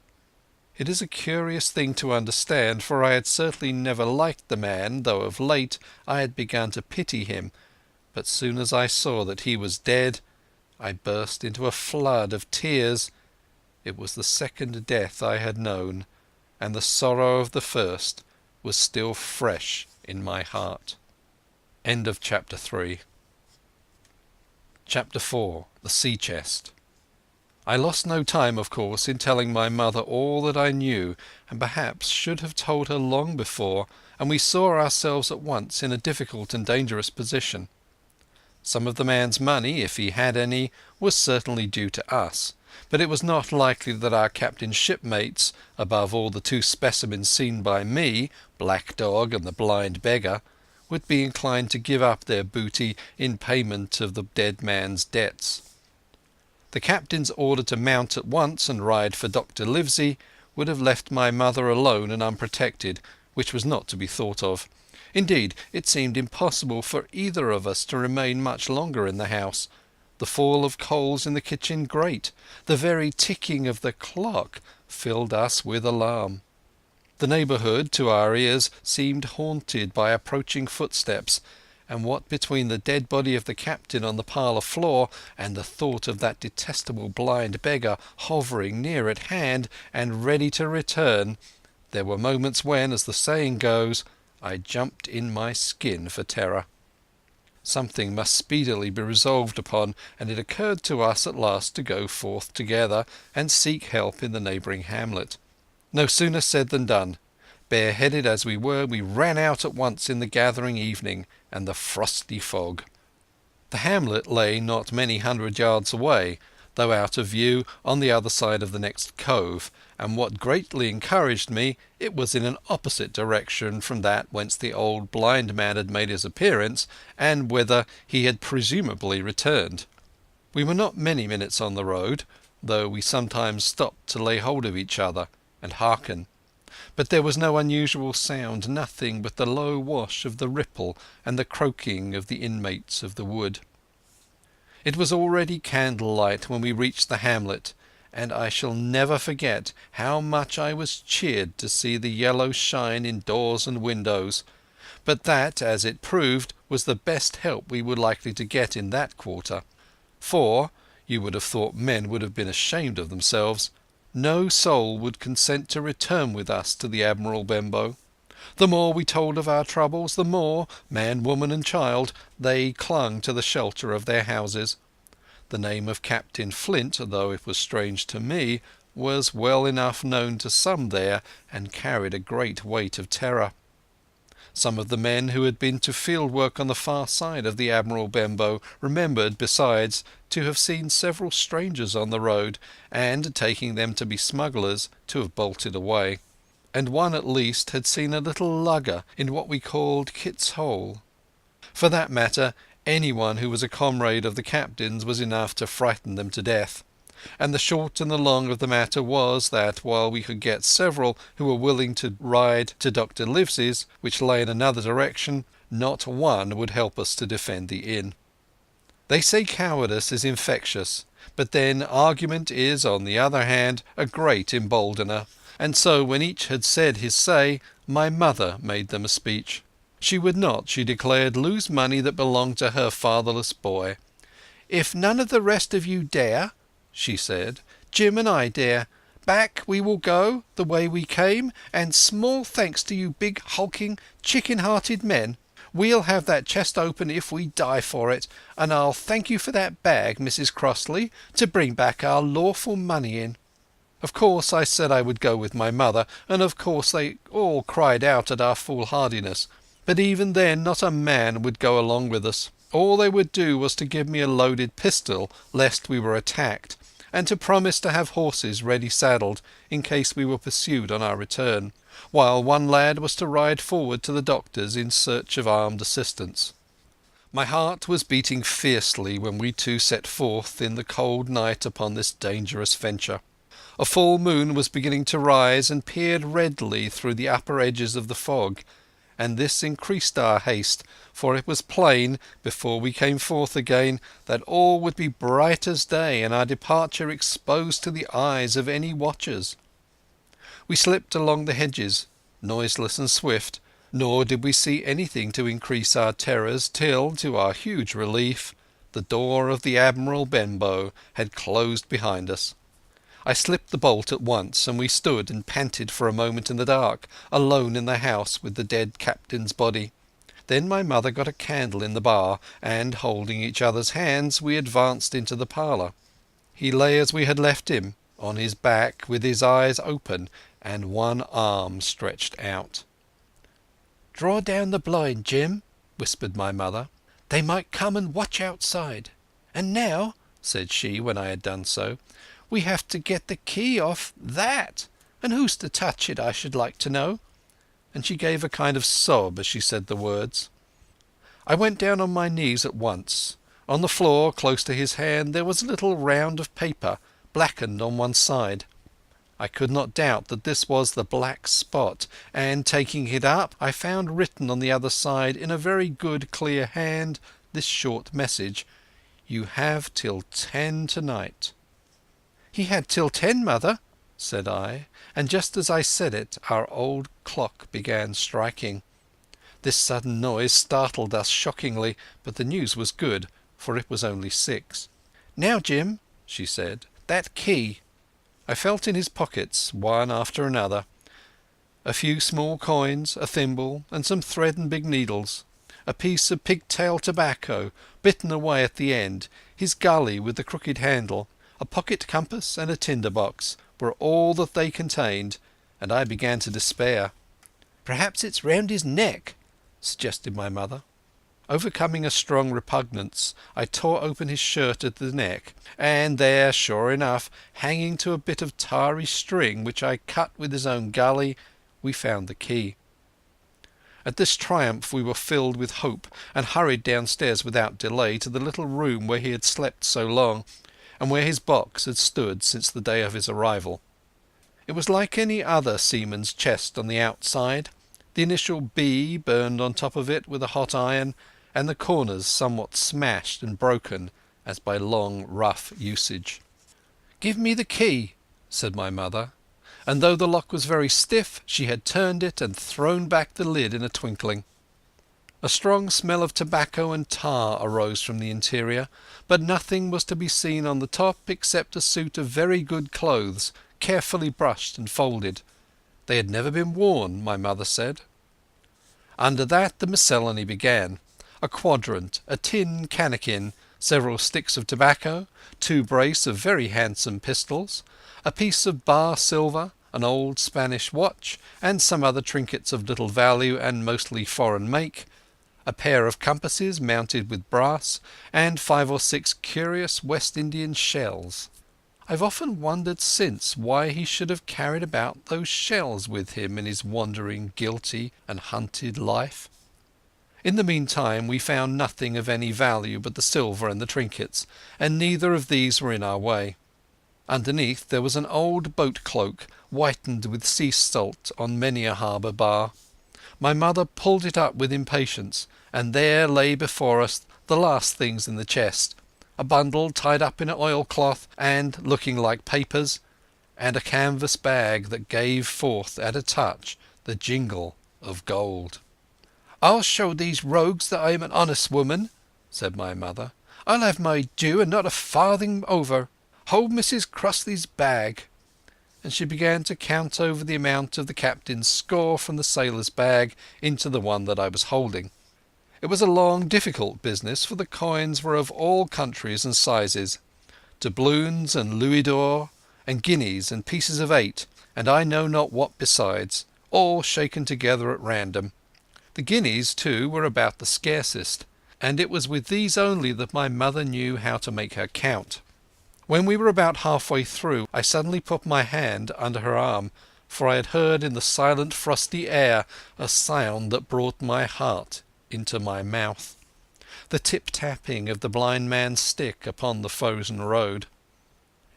It is a curious thing to understand, for I had certainly never liked the man, though of late I had begun to pity him, but soon as I saw that he was dead I burst into a flood of tears. It was the second death I had known, and the sorrow of the first was still fresh in my heart. End of chapter 3. Chapter 4. The Sea Chest. I lost no time, of course, in telling my mother all that I knew, and perhaps should have told her long before, and we saw ourselves at once in a difficult and dangerous position. Some of the man's money, if he had any, was certainly due to us, but it was not likely that our captain's shipmates, above all the 2 specimens seen by me, Black Dog and the blind beggar, would be inclined to give up their booty in payment of the dead man's debts. The captain's order to mount at once and ride for Dr. Livesey would have left my mother alone and unprotected, which was not to be thought of. Indeed, it seemed impossible for either of us to remain much longer in the house. The fall of coals in the kitchen grate, the very ticking of the clock, filled us with alarm. The neighbourhood, to our ears, seemed haunted by approaching footsteps, and what between the dead body of the captain on the parlour floor and the thought of that detestable blind beggar hovering near at hand and ready to return, there were moments when, as the saying goes, I jumped in my skin for terror. Something must speedily be resolved upon, and it occurred to us at last to go forth together and seek help in the neighbouring hamlet. No sooner said than done. Bareheaded as we were, we ran out at once in the gathering evening and the frosty fog. The hamlet lay not many 100 yards away, though out of view on the other side of the next cove, and what greatly encouraged me, it was in an opposite direction from that whence the old blind man had made his appearance, and whither he had presumably returned. We were not many minutes on the road, though we sometimes stopped to lay hold of each other and hearken. But there was no unusual sound, nothing but the low wash of the ripple and the croaking of the inmates of the wood. It was already candlelight when we reached the hamlet, and I shall never forget how much I was cheered to see the yellow shine in doors and windows, but that, as it proved, was the best help we were likely to get in that quarter, for, you would have thought men would have been ashamed of themselves, no soul would consent to return with us to the Admiral Benbow. The more we told of our troubles, the more, man, woman and child, they clung to the shelter of their houses. The name of Captain Flint, though it was strange to me, was well enough known to some there, and carried a great weight of terror. Some of the men who had been to field work on the far side of the Admiral Benbow remembered, besides, to have seen several strangers on the road, and, taking them to be smugglers, to have bolted away. And one at least had seen a little lugger in what we called Kit's Hole. For that matter, anyone who was a comrade of the captain's was enough to frighten them to death. And the short and the long of the matter was that while we could get several who were willing to ride to Dr. Livesey's, which lay in another direction, not one would help us to defend the inn. They say cowardice is infectious, but then argument is, on the other hand, a great emboldener, and so when each had said his say, my mother made them a speech. She would not, she declared, lose money that belonged to her fatherless boy. "If none of the rest of you dare," she said, "Jim and I dare. Back we will go, the way we came, and small thanks to you big hulking, chicken-hearted men. We'll have that chest open if we die for it, and I'll thank you for that bag, Mrs. Crossley, to bring back our lawful money in." Of course I said I would go with my mother, and of course they all cried out at our foolhardiness, but even then not a man would go along with us. All they would do was to give me a loaded pistol lest we were attacked, and to promise to have horses ready saddled in case we were pursued on our return, while one lad was to ride forward to the doctor's in search of armed assistance. My heart was beating fiercely when we two set forth in the cold night upon this dangerous venture. A full moon was beginning to rise and peered redly through the upper edges of the fog, and this increased our haste, for it was plain, before we came forth again, that all would be bright as day and our departure exposed to the eyes of any watchers. We slipped along the hedges, noiseless and swift, nor did we see anything to increase our terrors till, to our huge relief, the door of the Admiral Benbow had closed behind us. I slipped the bolt at once, and we stood and panted for a moment in the dark, alone in the house with the dead captain's body. Then my mother got a candle in the bar, and, holding each other's hands, we advanced into the parlour. He lay as we had left him, on his back, with his eyes open and one arm stretched out. "Draw down the blind, Jim," whispered my mother. "They might come and watch outside. And now," said she when I had done so, "we have to get the key off that. And who's to touch it, I should like to know?" And she gave a kind of sob as she said the words. I went down on my knees at once. On the floor, close to his hand, there was a little round of paper, blackened on one side. I could not doubt that this was the black spot, and taking it up I found written on the other side in a very good clear hand this short message: "You have till 10 tonight." "He had till 10, mother," said I, and just as I said it our old clock began striking. This sudden noise startled us shockingly, but the news was good, for it was only 6. "Now, Jim," she said, "that key." I felt in his pockets, one after another. A few small coins, a thimble, and some thread and big needles. A piece of pigtail tobacco, bitten away at the end, his gully with the crooked handle, a pocket compass and a tinder box were all that they contained, and I began to despair. "Perhaps it's round his neck," suggested my mother. Overcoming a strong repugnance, I tore open his shirt at the neck, and there, sure enough, hanging to a bit of tarry string which I cut with his own gully, we found the key. At this triumph we were filled with hope, and hurried downstairs without delay to the little room where he had slept so long, and where his box had stood since the day of his arrival. It was like any other seaman's chest on the outside, the initial B burned on top of it with a hot iron, and the corners somewhat smashed and broken as by long rough usage. "Give me the key," said my mother, and though the lock was very stiff, she had turned it and thrown back the lid in a twinkling. A strong smell of tobacco and tar arose from the interior, but nothing was to be seen on the top except a suit of very good clothes, carefully brushed and folded. They had never been worn, my mother said. Under that the miscellany began. A quadrant, a tin cannikin, several sticks of tobacco, 2 brace of very handsome pistols, a piece of bar silver, an old Spanish watch, and some other trinkets of little value and mostly foreign make, a pair of compasses mounted with brass, and 5 or 6 curious West Indian shells. I've often wondered since why he should have carried about those shells with him in his wandering, guilty and hunted life. In the meantime we found nothing of any value but the silver and the trinkets, and neither of these were in our way. Underneath there was an old boat cloak, whitened with sea salt on many a harbour bar. My mother pulled it up with impatience, and there lay before us the last things in the chest, a bundle tied up in oilcloth and looking like papers, and a canvas bag that gave forth at a touch the jingle of gold. "I'll show these rogues that I am an honest woman," said my mother. "I'll have my due and not a farthing over. Hold Mrs. Crossley's bag." And she began to count over the amount of the captain's score from the sailor's bag into the one that I was holding. It was a long, difficult business, for the coins were of all countries and sizes, doubloons and louis d'or, and guineas and pieces of 8, and I know not what besides, all shaken together at random. The guineas, too, were about the scarcest, and it was with these only that my mother knew how to make her count. When we were about halfway through, I suddenly put my hand under her arm, for I had heard in the silent frosty air a sound that brought my heart into my mouth, the tip-tapping of the blind man's stick upon the frozen road.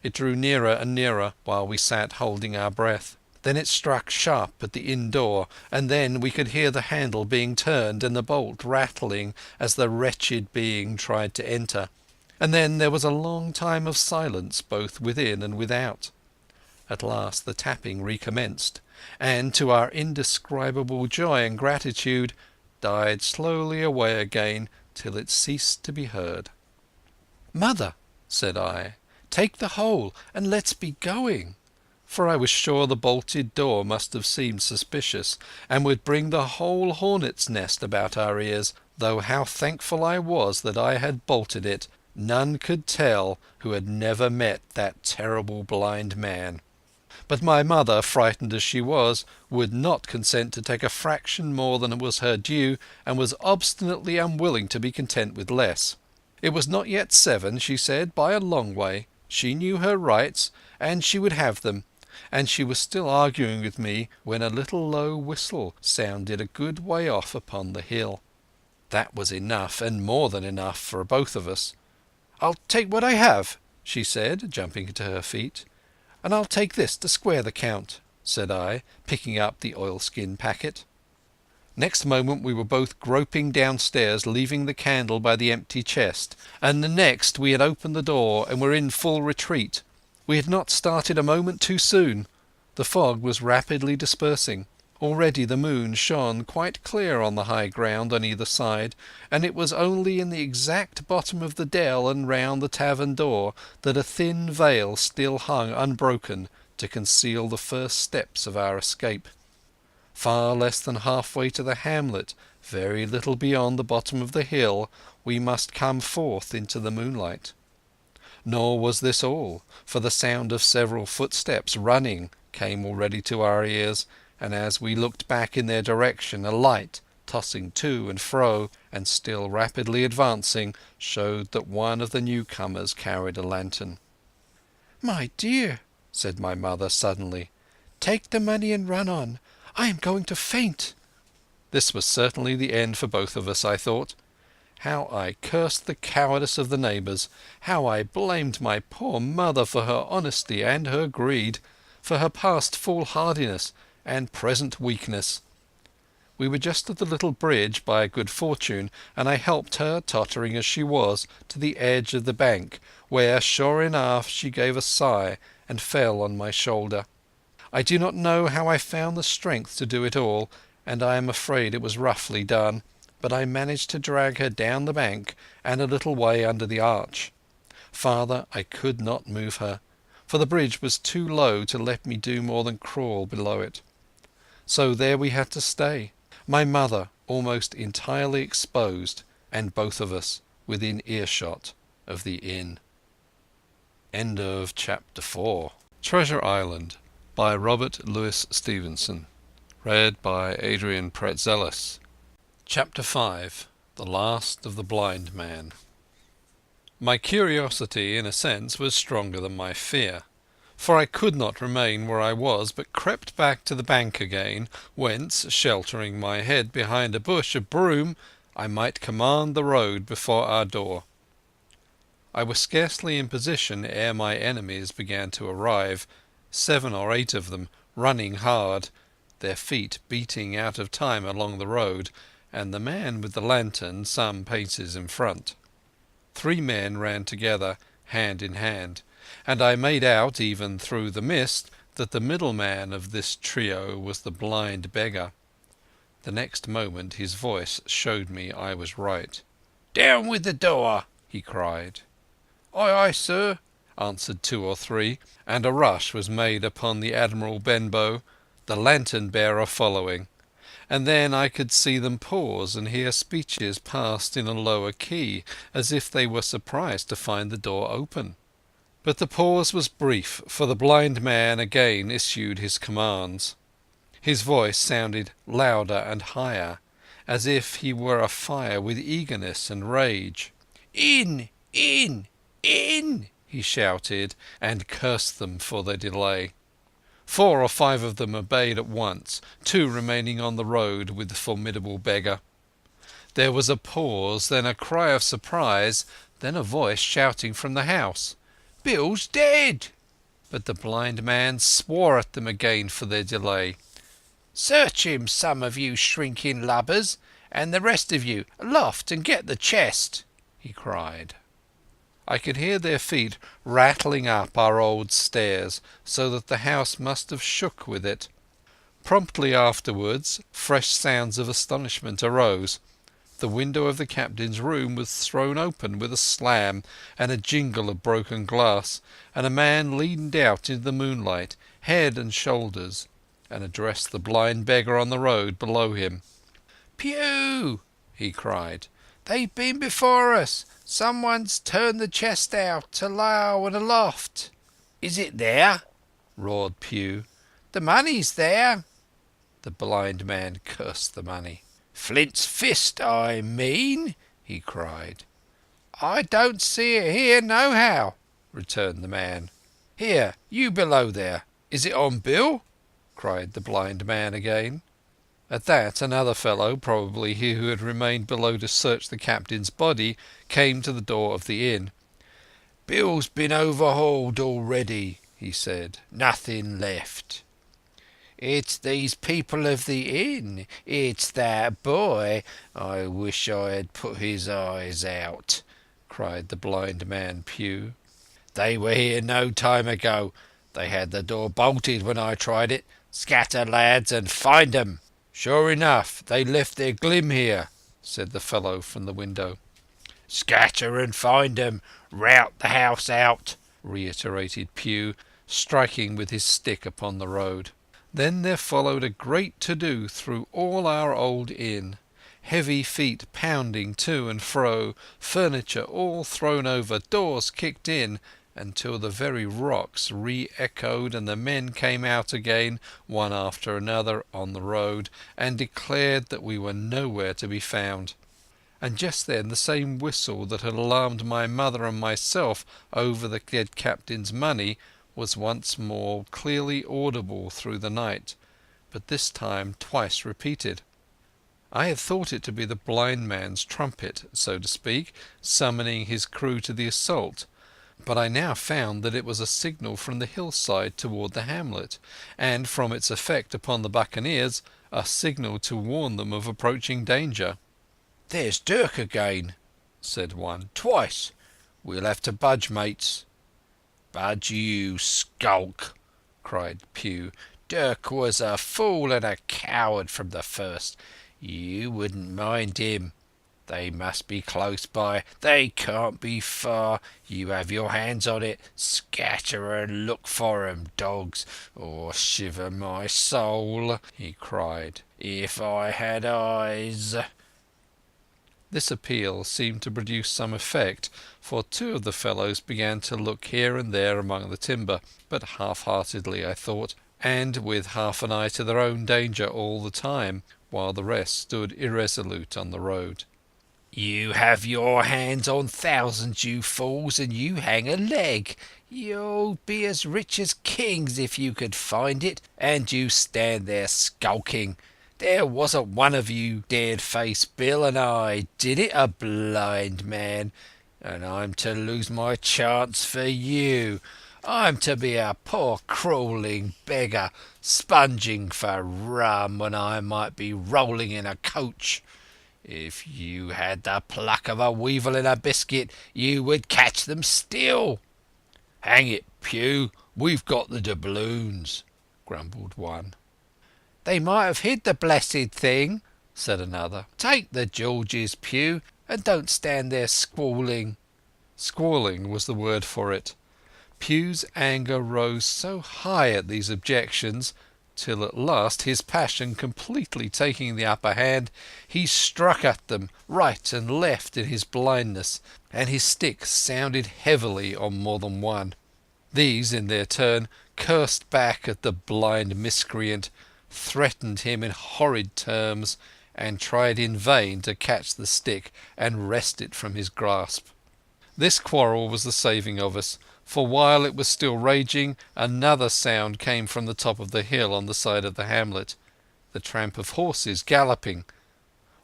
It drew nearer and nearer while we sat holding our breath. Then it struck sharp at the inn door, and then we could hear the handle being turned and the bolt rattling as the wretched being tried to enter. And then there was a long time of silence both within and without. At last the tapping recommenced, and to our indescribable joy and gratitude died slowly away again till it ceased to be heard. "Mother," said I, "take the whole and let's be going." For I was sure the bolted door must have seemed suspicious, and would bring the whole hornet's nest about our ears, though how thankful I was that I had bolted it, none could tell who had never met that terrible blind man. But my mother, frightened as she was, would not consent to take a fraction more than was her due, and was obstinately unwilling to be content with less. It was not yet 7, she said, by a long way. She knew her rights, and she would have them, and she was still arguing with me when a little low whistle sounded a good way off upon the hill. That was enough, and more than enough, for both of us. "I'll take what I have," she said, jumping to her feet. "And I'll take this to square the count," said I, picking up the oilskin packet. Next moment we were both groping downstairs, leaving the candle by the empty chest, and the next we had opened the door and were in full retreat. We had not started a moment too soon. The fog was rapidly dispersing. Already the moon shone quite clear on the high ground on either side, and it was only in the exact bottom of the dell and round the tavern door that a thin veil still hung unbroken to conceal the first steps of our escape. Far less than halfway to the hamlet, very little beyond the bottom of the hill, we must come forth into the moonlight. Nor was this all, for the sound of several footsteps running came already to our ears, and as we looked back in their direction, a light, tossing to and fro, and still rapidly advancing, showed that one of the newcomers carried a lantern. "My dear," said my mother suddenly, "take the money and run on. I am going to faint." This was certainly the end for both of us, I thought. How I cursed the cowardice of the neighbours, how I blamed my poor mother for her honesty and her greed, for her past foolhardiness and present weakness. We were just at the little bridge by good fortune, and I helped her, tottering as she was, to the edge of the bank, where, sure enough, she gave a sigh and fell on my shoulder. I do not know how I found the strength to do it all, and I am afraid it was roughly done, but I managed to drag her down the bank and a little way under the arch. Farther I could not move her, for the bridge was too low to let me do more than crawl below it. So there we had to stay, my mother almost entirely exposed, and both of us within earshot of the inn. End of Chapter 4. Treasure Island by Robert Louis Stevenson. Read by Adrian Praetzellis. Chapter 5. The Last of the Blind Man. My curiosity, in a sense, was stronger than my fear, for I could not remain where I was, but crept back to the bank again, whence, sheltering my head behind a bush of broom, I might command the road before our door. I was scarcely in position ere my enemies began to arrive, 7 or 8 of them, running hard, their feet beating out of time along the road, and the man with the lantern some paces in front. 3 men ran together, hand in hand, and I made out, even through the mist, that the middleman of this trio was the blind beggar. The next moment his voice showed me I was right. "Down with the door!" he cried. "Aye, aye, sir," answered 2 or 3, and a rush was made upon the Admiral Benbow, the lantern-bearer following, and then I could see them pause and hear speeches passed in a lower key, as if they were surprised to find the door open. But the pause was brief, for the blind man again issued his commands. His voice sounded louder and higher, as if he were afire with eagerness and rage. "In! In! In!" he shouted, and cursed them for their delay. 4 or 5 of them obeyed at once, 2 remaining on the road with the formidable beggar. There was a pause, then a cry of surprise, then a voice shouting from the house, "Bill's dead!" But the blind man swore at them again for their delay. "Search him, some of you shrinking lubbers, and the rest of you, aloft and get the chest," he cried. I could hear their feet rattling up our old stairs, so that the house must have shook with it. Promptly afterwards fresh sounds of astonishment arose. The window of the captain's room was thrown open with a slam and a jingle of broken glass, and a man leaned out into the moonlight, head and shoulders, and addressed the blind beggar on the road below him. "Pew!" he cried. "They've been before us. Someone's turned the chest out, alow and aloft." "Is it there?" roared Pew. "The money's there." The blind man cursed the money. "Flint's fist, I mean," he cried. "I don't see it here nohow," returned the man. "Here, you below there, is it on bill?" cried the blind man again. At that another fellow, probably he who had remained below to search the captain's body, came to the door of the inn. "Bill's been overhauled already," he said. "Nothing left." "It's these people of the inn. It's that boy. I wish I had put his eyes out," cried the blind man Pew. "They were here no time ago. They had the door bolted when I tried it. Scatter, lads, and find 'em. Sure enough, they left their glim here, said the fellow from the window. Scatter and find 'em. Rout the house out, reiterated Pew, striking with his stick upon the road. Then there followed a great to-do through all our old inn. Heavy feet pounding to and fro, furniture all thrown over, doors kicked in, until the very rocks re-echoed and the men came out again, one after another, on the road, and declared that we were nowhere to be found. And just then the same whistle that had alarmed my mother and myself over the dead captain's money was once more clearly audible through the night, but this time twice repeated. I had thought it to be the blind man's trumpet, so to speak, summoning his crew to the assault, but I now found that it was a signal from the hillside toward the hamlet, and from its effect upon the buccaneers, a signal to warn them of approaching danger. "There's Dirk again," said one. "Twice. We'll have to budge, mates." "Budge you, skulk," cried Pew. "Dirk was a fool and a coward from the first. You wouldn't mind him. They must be close by. They can't be far. You have your hands on it. Scatter and look for 'em, dogs, or shiver my soul," he cried, "if I had eyes." This appeal seemed to produce some effect, for two of the fellows began to look here and there among the timber, but half-heartedly, I thought, and with half an eye to their own danger all the time, while the rest stood irresolute on the road. "You have your hands on thousands, you fools, and you hang a leg. You'll be as rich as kings if you could find it, and you stand there skulking. There wasn't one of you dared face Bill and I did it, a blind man, and I'm to lose my chance for you. I'm to be a poor crawling beggar, sponging for rum when I might be rolling in a coach. If you had the pluck of a weevil in a biscuit, you would catch them still." "Hang it, Pew, we've got the doubloons," grumbled one. "They might have hid the blessed thing," said another. "Take the Georges, Pew, and don't stand there squalling." Squalling was the word for it. Pew's anger rose so high at these objections, till at last, his passion completely taking the upper hand, he struck at them right and left in his blindness, and his stick sounded heavily on more than one. These, in their turn, cursed back at the blind miscreant, threatened him in horrid terms, and tried in vain to catch the stick and wrest it from his grasp. This quarrel was the saving of us, for while it was still raging, another sound came from the top of the hill on the side of the hamlet, the tramp of horses galloping.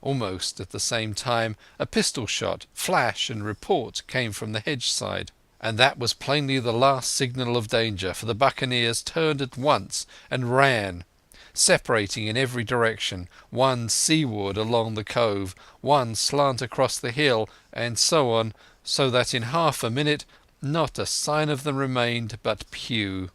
Almost at the same time a pistol-shot, flash and report came from the hedge-side, and that was plainly the last signal of danger, for the buccaneers turned at once and ran, separating in every direction, one seaward along the cove, one slant across the hill, and so on, so that in half a minute not a sign of them remained but Pew.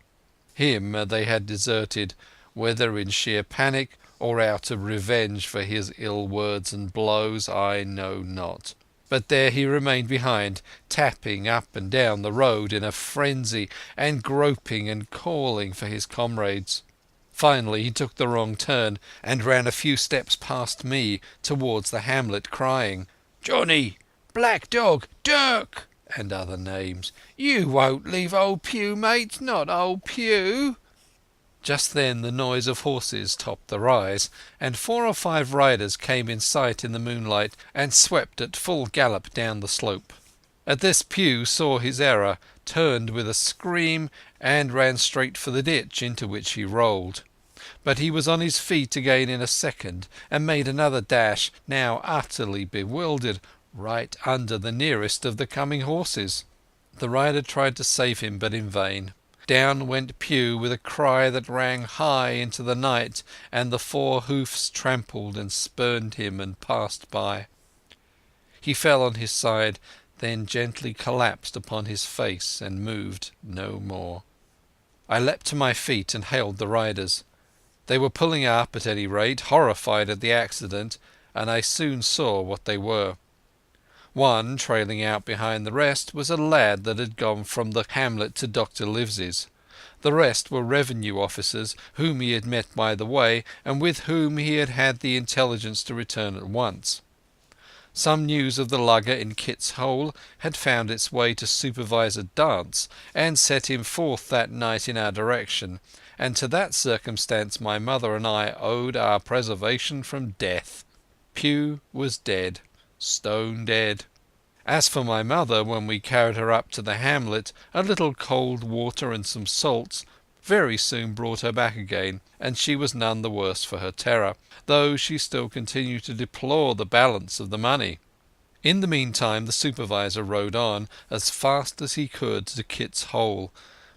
Him they had deserted, whether in sheer panic or out of revenge for his ill words and blows, I know not. But there he remained behind, tapping up and down the road in a frenzy, and groping and calling for his comrades. Finally he took the wrong turn, and ran a few steps past me towards the hamlet, crying, "Johnny! Black Dog! Dirk!" and other names. "You won't leave old Pew, mate, not old Pew." Just then the noise of horses topped the rise, and 4 or 5 riders came in sight in the moonlight and swept at full gallop down the slope. At this Pew saw his error, turned with a scream, and ran straight for the ditch, into which he rolled. But he was on his feet again in a second, and made another dash, now utterly bewildered, right under the nearest of the coming horses. The rider tried to save him, but in vain. Down went Pew with a cry that rang high into the night, and the 4 hoofs trampled and spurned him and passed by. He fell on his side, then gently collapsed upon his face and moved no more. I leapt to my feet and hailed the riders. They were pulling up at any rate, horrified at the accident, and I soon saw what they were. One, trailing out behind the rest, was a lad that had gone from the hamlet to Dr. Livesey's. The rest were revenue officers whom he had met by the way, and with whom he had had the intelligence to return at once. Some news of the lugger in Kit's Hole had found its way to Supervisor Dance, and set him forth that night in our direction, and to that circumstance my mother and I owed our preservation from death. Pugh was dead, stone dead. As for my mother, when we carried her up to the hamlet, a little cold water and some salts very soon brought her back again, and she was none the worse for her terror, though she still continued to deplore the balance of the money. In the meantime the supervisor rode on as fast as he could to Kit's Hole,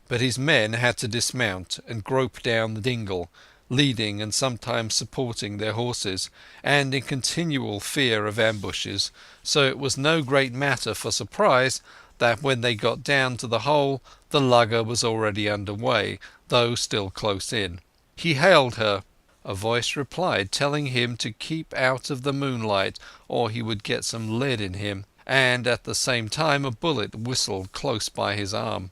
but his men had to dismount and grope down the dingle, leading and sometimes supporting their horses, and in continual fear of ambushes, so it was no great matter for surprise that when they got down to the hole the lugger was already under way, though still close in. He hailed her. A voice replied, telling him to keep out of the moonlight or he would get some lead in him, and at the same time a bullet whistled close by his arm.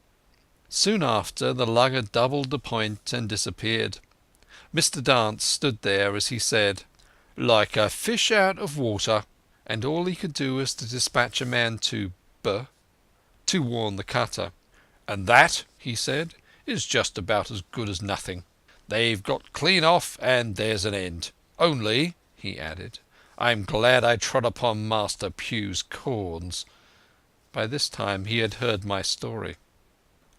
Soon after the lugger doubled the point and disappeared. Mr. Dance stood there as he said, "Like a fish out of water," and all he could do was to dispatch a man to B to warn the cutter. "And that," he said, "is just about as good as nothing. They've got clean off, and there's an end. Only," he added, "I'm glad I trod upon Master Pugh's corns." By this time he had heard my story.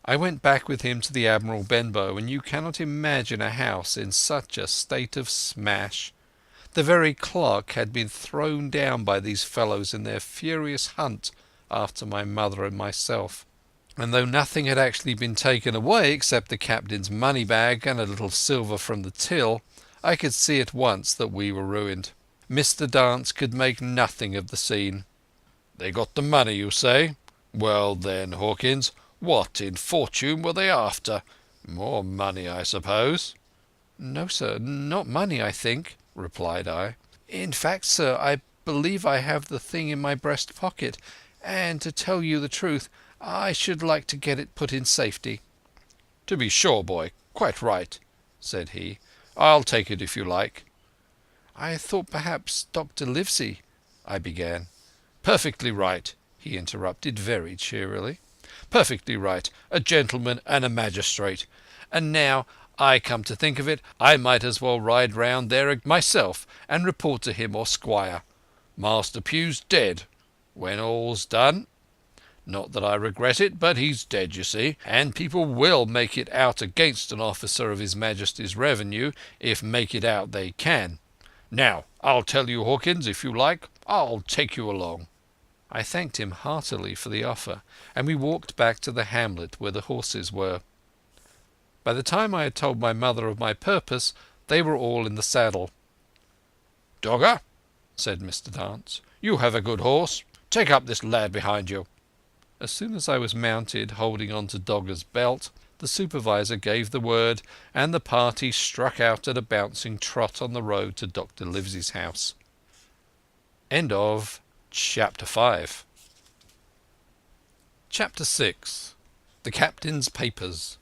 I went back with him to the Admiral Benbow, and you cannot imagine a house in such a state of smash. The very clock had been thrown down by these fellows in their furious hunt after my mother and myself, and though nothing had actually been taken away except the captain's money bag and a little silver from the till, I could see at once that we were ruined. Mr. Dance could make nothing of the scene. "They got the money, you say? Well then, Hawkins, what in fortune were they after? More money, I suppose?" "No, sir, not money, I think," replied I. "In fact, sir, I believe I have the thing in my breast pocket, and to tell you the truth, I should like to get it put in safety." "To be sure, boy, quite right," said he. "I'll take it if you like." "I thought perhaps Dr. Livesey—" I began. "Perfectly right," he interrupted very cheerily. "Perfectly right. A gentleman and a magistrate. And now I come to think of it, I might as well ride round there myself and report to him or squire. Master Pugh's dead. When all's done, not that I regret it, but he's dead, you see, and people will make it out against an officer of His Majesty's revenue, if make it out they can. Now, I'll tell you, Hawkins, if you like, I'll take you along." I thanked him heartily for the offer, and we walked back to the hamlet where the horses were. By the time I had told my mother of my purpose, they were all in the saddle. "Dogger," said Mr. Dance, "you have a good horse. Take up this lad behind you." As soon as I was mounted, holding on to Dogger's belt, the supervisor gave the word, and the party struck out at a bouncing trot on the road to Dr. Livesey's house. End of Chapter 5. Chapter 6. The Captain's Papers.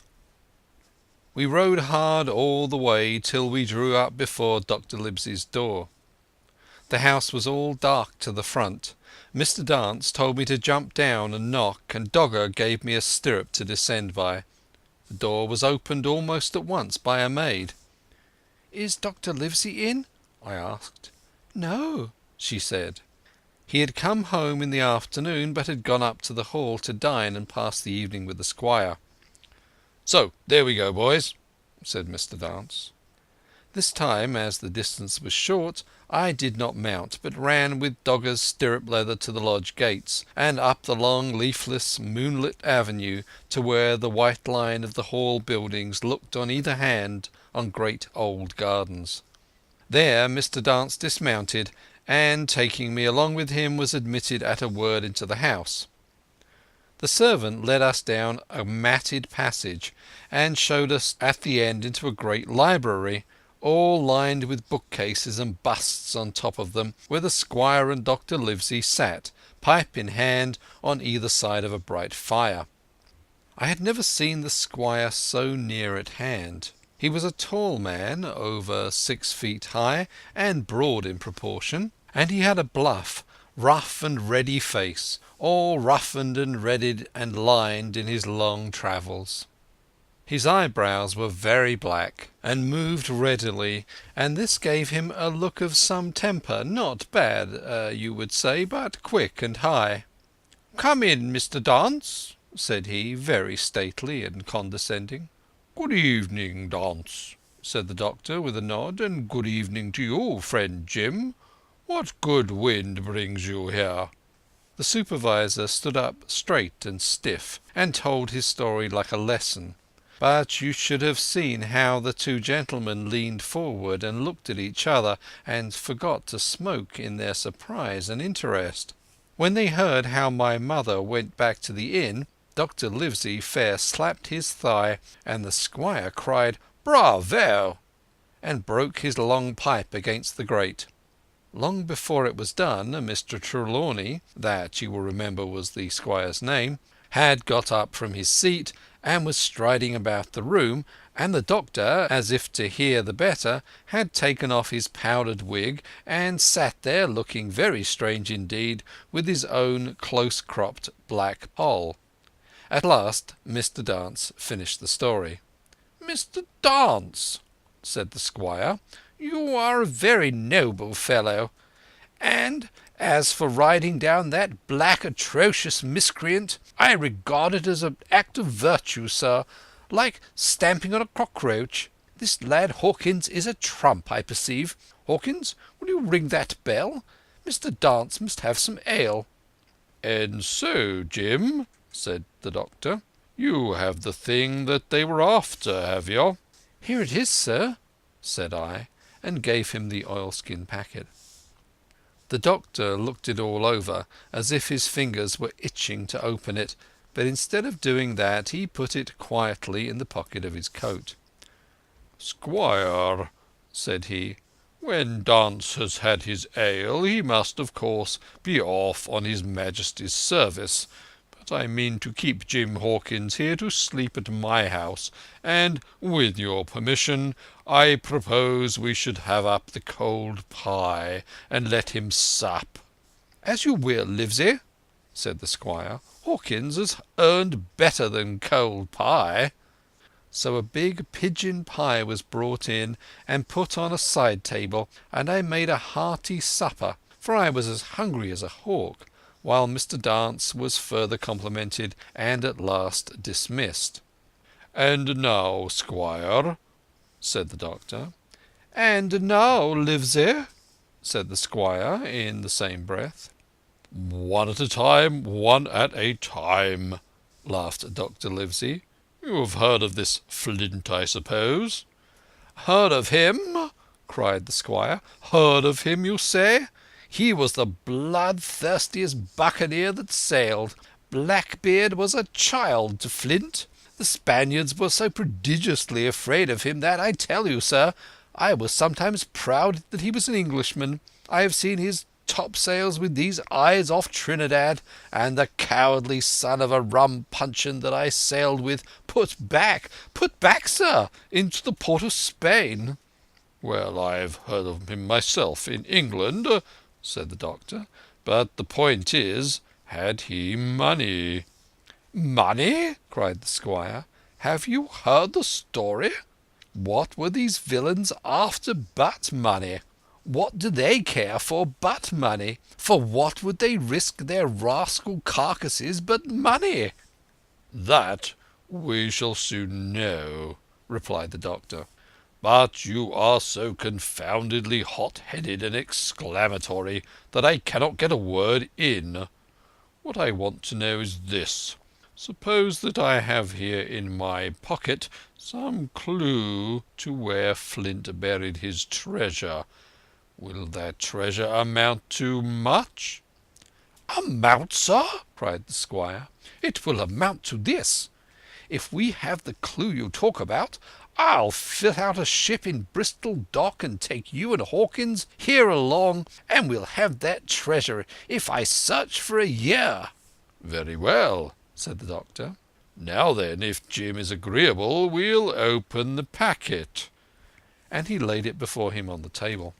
We rode hard all the way till we drew up before Dr. Livesey's door. The house was all dark to the front. Mr. Dance told me to jump down and knock, and Dogger gave me a stirrup to descend by. The door was opened almost at once by a maid. "Is Dr. Livesey in?" I asked. "No," she said. He had come home in the afternoon, but had gone up to the hall to dine and pass the evening with the squire. "So there we go, boys," said Mr. Dance. This time, as the distance was short, I did not mount, but ran with Dogger's stirrup leather to the lodge gates, and up the long leafless moonlit avenue to where the white line of the hall buildings looked on either hand on great old gardens. There Mr. Dance dismounted, and taking me along with him was admitted at a word into the house. The servant led us down a matted passage and showed us at the end into a great library, all lined with bookcases and busts on top of them, where the squire and Dr. Livesey sat, pipe in hand, on either side of a bright fire. I had never seen the squire so near at hand. He was a tall man, over 6 feet high, and broad in proportion, and he had a bluff, rough and ready face, all roughened and redded and lined in his long travels. His eyebrows were very black, and moved readily, and this gave him a look of some temper, not bad, you would say, but quick and high. "Come in, Mr. Dance," said he, very stately and condescending. "Good evening, Dance," said the doctor with a nod, "and good evening to you, friend Jim. What good wind brings you here?" The supervisor stood up straight and stiff, and told his story like a lesson. But you should have seen how the two gentlemen leaned forward and looked at each other and forgot to smoke in their surprise and interest. When they heard how my mother went back to the inn, Dr. Livesey fair slapped his thigh, and the squire cried "Bravo!" and broke his long pipe against the grate. Long before it was done, Mr. Trelawney, that you will remember was the squire's name, had got up from his seat and was striding about the room, and the doctor, as if to hear the better, had taken off his powdered wig and sat there looking very strange indeed with his own close-cropped black poll. At last Mr. Dance finished the story. "Mr. Dance," said the squire, "you are a very noble fellow. And as for riding down that black atrocious miscreant, I regard it as an act of virtue, sir, like stamping on a cockroach. This lad Hawkins is a trump, I perceive. Hawkins, will you ring that bell? Mr. Dance must have some ale." "And so, Jim," said the doctor, "you have the thing that they were after, have you?" "Here it is, sir," said I, and gave him the oilskin packet. The doctor looked it all over, as if his fingers were itching to open it, but instead of doing that he put it quietly in the pocket of his coat. "Squire," said he, "when Dance has had his ale he must of course be off on his Majesty's service, but I mean to keep Jim Hawkins here to sleep at my house, and, with your permission, I propose we should have up the cold pie and let him sup." "As you will, Livesey," said the squire. "Hawkins has earned better than cold pie." So a big pigeon pie was brought in and put on a side table, and I made a hearty supper, for I was as hungry as a hawk, while Mr. Dance was further complimented and at last dismissed. "And now, squire," said the doctor. "And now, Livesey," said the squire in the same breath. "One at a time, one at a time," laughed Dr. Livesey. "You have heard of this Flint, I suppose?" "Heard of him?" cried the squire. "Heard of him, you say? He was the bloodthirstiest buccaneer that sailed. Blackbeard was a child to Flint. The Spaniards were so prodigiously afraid of him that, I tell you, sir, I was sometimes proud that he was an Englishman. I have seen his topsails with these eyes off Trinidad, and the cowardly son of a rum puncheon that I sailed with put back, sir, into the port of Spain." "Well, I've heard of him myself in England," said the doctor, "but the point is, had he money?" "Money?" cried the squire. "Have you heard the story? What were these villains after but money? What do they care for but money? For what would they risk their rascal carcasses but money?" "That we shall soon know," replied the doctor. "But you are so confoundedly hot-headed and exclamatory that I cannot get a word in. What I want to know is this. Suppose that I have here in my pocket some clue to where Flint buried his treasure. Will that treasure amount to much?" "Amount, sir?" cried the squire. "It will amount to this. If we have the clue you talk about, I'll fit out a ship in Bristol Dock and take you and Hawkins here along, and we'll have that treasure if I search for a year." "Very well," said the doctor. "Now then, if Jim is agreeable, we'll open the packet." And he laid it before him on the table.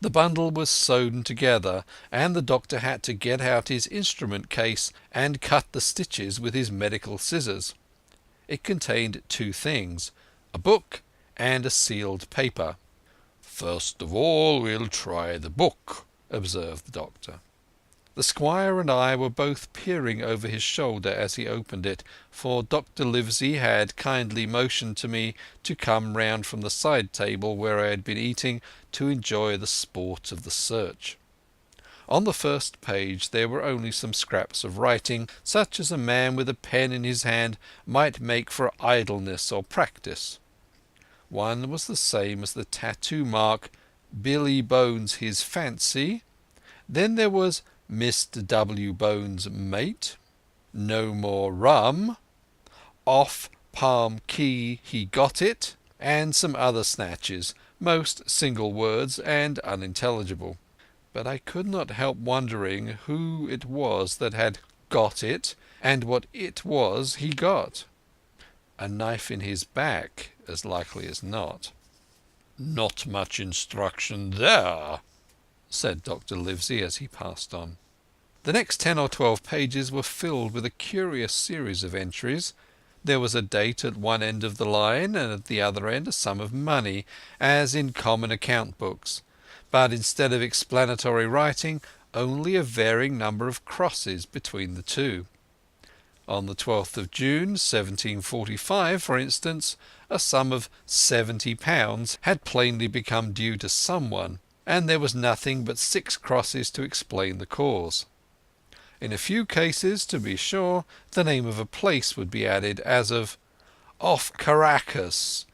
The bundle was sewn together, and the doctor had to get out his instrument case and cut the stitches with his medical scissors. It contained two things, a book and a sealed paper. "First of all we'll try the book," observed the doctor. The squire and I were both peering over his shoulder as he opened it, for Dr. Livesey had kindly motioned to me to come round from the side table where I had been eating to enjoy the sport of the search. On the first page there were only some scraps of writing, such as a man with a pen in his hand might make for idleness or practice. One was the same as the tattoo mark, "Billy Bones his fancy." Then there was "Mr. W. Bones' mate," "No more rum," "Off Palm Key he got it," and some other snatches, most single words and unintelligible. But I could not help wondering who it was that had got it, and what it was he got. A knife in his back, as likely as not. "Not much instruction there," said Dr. Livesey as he passed on. The next 10 or 12 pages were filled with a curious series of entries. There was a date at one end of the line, and at the other end a sum of money, as in common account books, but instead of explanatory writing, only a varying number of crosses between the two. On the 12th of June, 1745, for instance, a sum of £70 had plainly become due to someone, and there was nothing but 6 crosses to explain the cause. In a few cases, to be sure, the name of a place would be added, as of "Off Caracas,"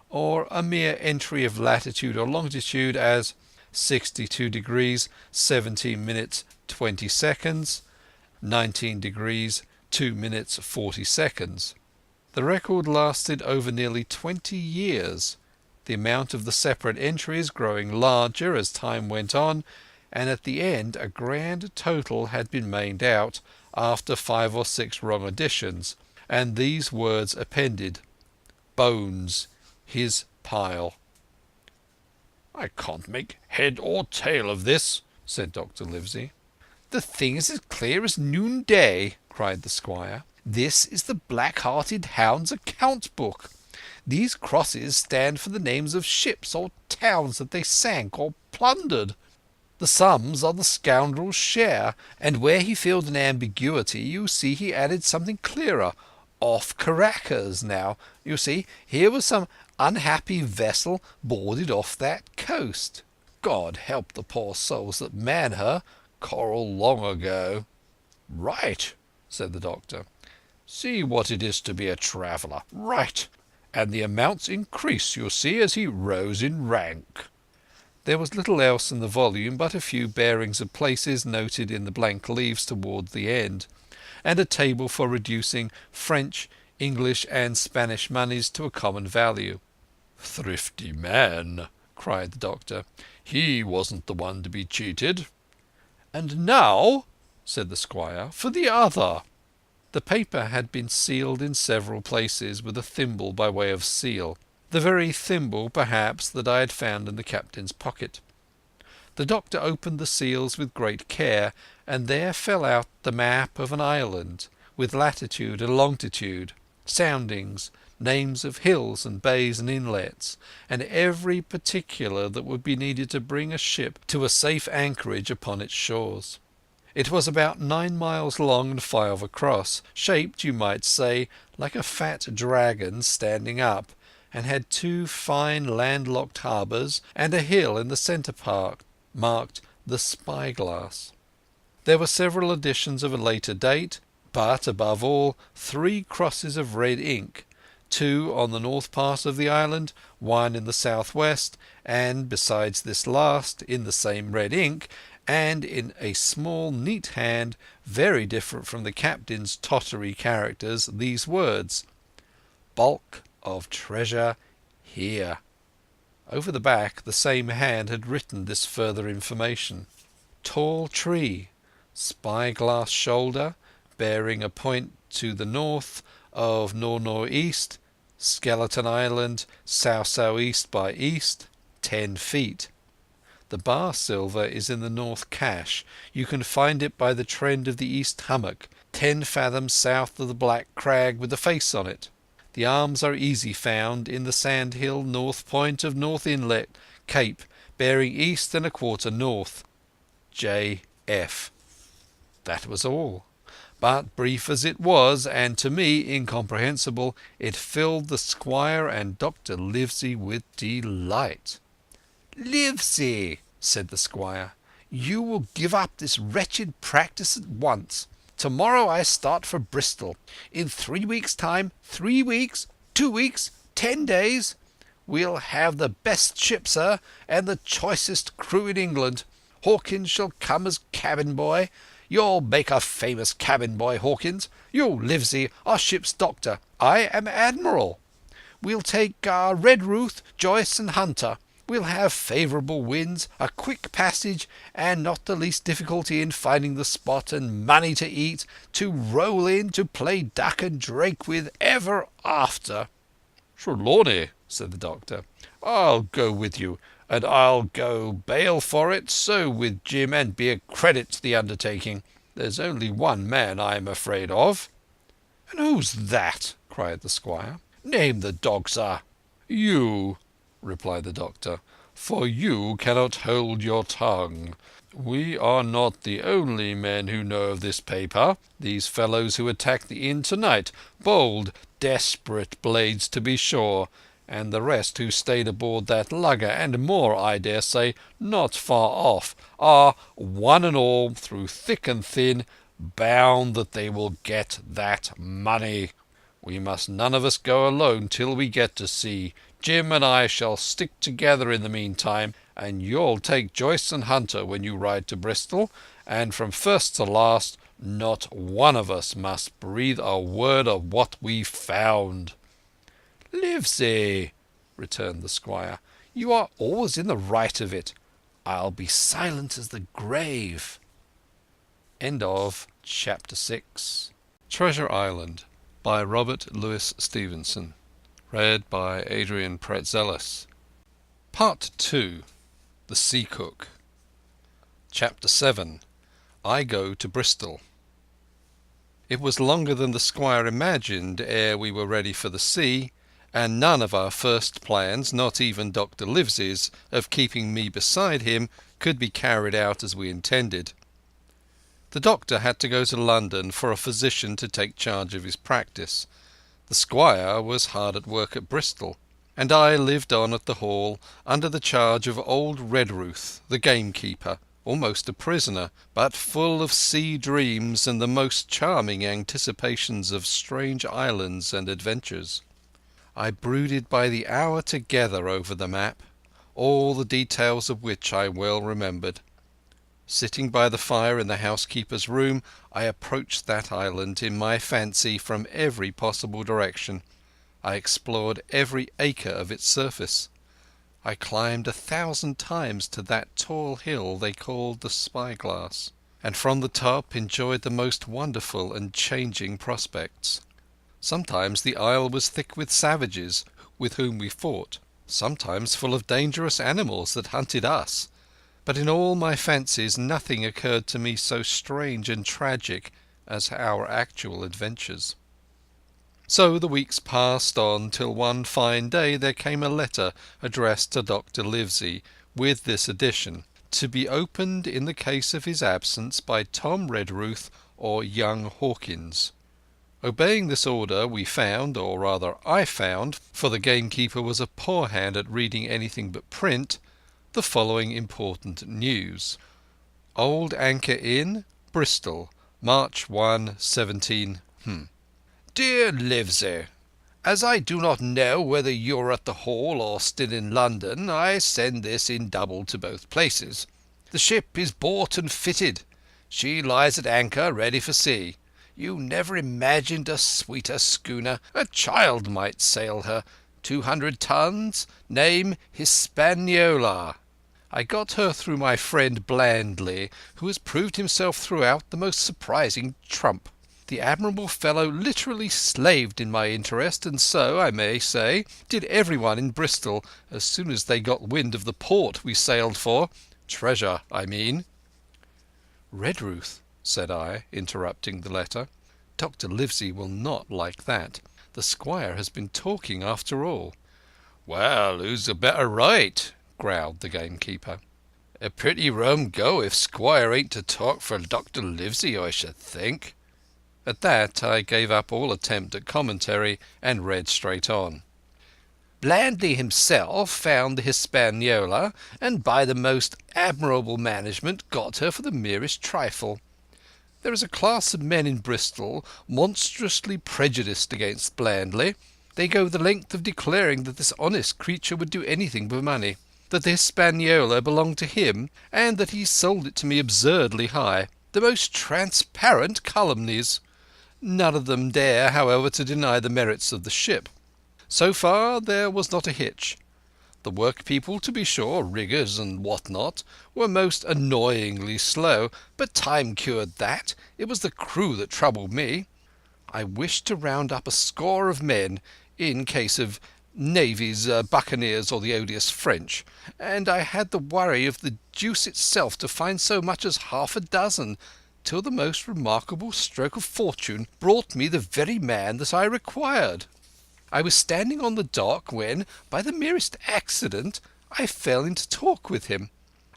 or a mere entry of latitude or longitude, as 62 degrees 17 minutes 20 seconds, 19 degrees 2 minutes 40 seconds. The record lasted over nearly 20 years, the amount of the separate entries growing larger as time went on, and at the end a grand total had been made out, after 5 or 6 wrong additions, and these words appended: "Bones, his pile." "I can't make head or tail of this," said Dr. Livesey. "The thing is as clear as noonday," cried the squire. "This is the Black-hearted Hound's account book. These crosses stand for the names of ships or towns that they sank or plundered. The sums are the scoundrel's share, and where he filled an ambiguity, you see he added something clearer. Off Caracas, now, you see, here was some unhappy vessel boarded off that coast. God help the poor souls that man her, coral long ago." "Right," said the doctor. "See what it is to be a traveller. Right. And the amounts increase, you see, as he rose in rank." There was little else in the volume but a few bearings of places noted in the blank leaves towards the end, and a table for reducing French, English and Spanish moneys to a common value. "Thrifty man," cried the doctor. "He wasn't the one to be cheated." "And now," said the squire, "for the other." The paper had been sealed in several places with a thimble by way of seal, the very thimble, perhaps, that I had found in the captain's pocket. The doctor opened the seals with great care, and there fell out the map of an island, with latitude and longitude, soundings, names of hills and bays and inlets, and every particular that would be needed to bring a ship to a safe anchorage upon its shores. It was about 9 miles long and 5 across, shaped, you might say, like a fat dragon standing up, and had 2 fine landlocked harbours and a hill in the centre part, marked the Spyglass. There were several editions of a later date, but above all 3 crosses of red ink, 2 on the north part of the island, 1 in the south-west, and besides this last, in the same red ink, and in a small neat hand, very different from the captain's tottery characters, these words: "Bulk of treasure here." Over the back the same hand had written this further information: "Tall tree, spyglass shoulder, bearing a point to the north of nor'-nor'-east, Skeleton Island, south-south-east by east, 10 feet. The bar silver is in the north cache. You can find it by the trend of the east hummock, 10 fathoms south of the black crag with the face on it. The arms are easy found in the sandhill north point of North Inlet, Cape, bearing east and a quarter north. J.F." That was all. But brief as it was, and to me incomprehensible, it filled the squire and Dr. Livesey with delight. "Livesey," said the squire, "you will give up this wretched practice at once. Tomorrow I start for Bristol. In 3 weeks' time, 3 weeks, 2 weeks, 10 days, we'll have the best ship, sir, and the choicest crew in England. Hawkins shall come as cabin boy. You'll make a famous cabin boy, Hawkins. You, Livesey, are ship's doctor. I am admiral. We'll take Redruth, Joyce and Hunter. We'll have favourable winds, a quick passage, and not the least difficulty in finding the spot, and money to eat, to roll in, to play duck and drake with ever after." "Trelawney," said the doctor, "I'll go with you, and I'll go bail for it, so with Jim, and be a credit to the undertaking. There's only one man I'm afraid of." "And who's that?" cried the squire. "Name the dog, sir." "You," replied the doctor, "for you cannot hold your tongue. We are not the only men who know of this paper. These fellows who attacked the inn tonight, bold, desperate blades to be sure, and the rest who stayed aboard that lugger, and more, I dare say, not far off, are, one and all, through thick and thin, bound that they will get that money. We must none of us go alone till we get to sea. Jim and I shall stick together in the meantime, and you'll take Joyce and Hunter when you ride to Bristol, and from first to last not one of us must breathe a word of what we've found." "Livesey," returned the squire, "you are always in the right of it. I'll be silent as the grave." End of Chapter 6. Treasure Island by Robert Louis Stevenson. Read by Adrian Praetzellis. Part 2. The Sea Cook. Chapter 7. I go to Bristol. It was longer than the squire imagined ere we were ready for the sea, and none of our first plans, not even Dr. Livesey's, of keeping me beside him, could be carried out as we intended. The doctor had to go to London for a physician to take charge of his practice. The squire was hard at work at Bristol, and I lived on at the Hall under the charge of old Redruth, the gamekeeper, almost a prisoner, but full of sea dreams and the most charming anticipations of strange islands and adventures. I brooded by the hour together over the map, all the details of which I well remembered. Sitting by the fire in the housekeeper's room, I approached that island in my fancy from every possible direction. I explored every acre of its surface. I climbed 1,000 times to that tall hill they called the Spyglass, and from the top enjoyed the most wonderful and changing prospects. Sometimes the isle was thick with savages with whom we fought, sometimes full of dangerous animals that hunted us. But in all my fancies nothing occurred to me so strange and tragic as our actual adventures. So the weeks passed on till one fine day there came a letter addressed to Dr. Livesey, with this addition: to be opened in the case of his absence by Tom Redruth or young Hawkins. Obeying this order we found, or rather I found, for the gamekeeper was a poor hand at reading anything but print, the following important news: Old Anchor Inn, Bristol, March 1, 17. Dear Livesey, as I do not know whether you are at the Hall or still in London, I send this in double to both places. The ship is bought and fitted. She lies at anchor ready for sea. You never imagined a sweeter schooner. A child might sail her. 200 tons. Name Hispaniola. I got her through my friend Blandley, who has proved himself throughout the most surprising trump. The admirable fellow literally slaved in my interest, and so, I may say, did everyone in Bristol as soon as they got wind of the port we sailed for. Treasure, I mean." "Redruth," said I, interrupting the letter. "Dr. Livesey will not like that. The squire has been talking after all." "Well, who's the better right?" growled the gamekeeper. "A pretty rum go if Squire ain't to talk for Dr. Livesey, I should think." At that I gave up all attempt at commentary and read straight on. "Blandley himself found the Hispaniola, and by the most admirable management got her for the merest trifle. There is a class of men in Bristol monstrously prejudiced against Blandley. They go the length of declaring that this honest creature would do anything for money, that the Hispaniola belonged to him, and that he sold it to me absurdly high. The most transparent calumnies. None of them dare, however, to deny the merits of the ship. So far there was not a hitch. The workpeople, to be sure, riggers and what not, were most annoyingly slow, but time cured that. It was the crew that troubled me. I wished to round up a score of men, in case of navies, buccaneers, or the odious French, and I had the worry of the deuce itself to find so much as half a dozen, till the most remarkable stroke of fortune brought me the very man that I required. I was standing on the dock when, by the merest accident, I fell into talk with him.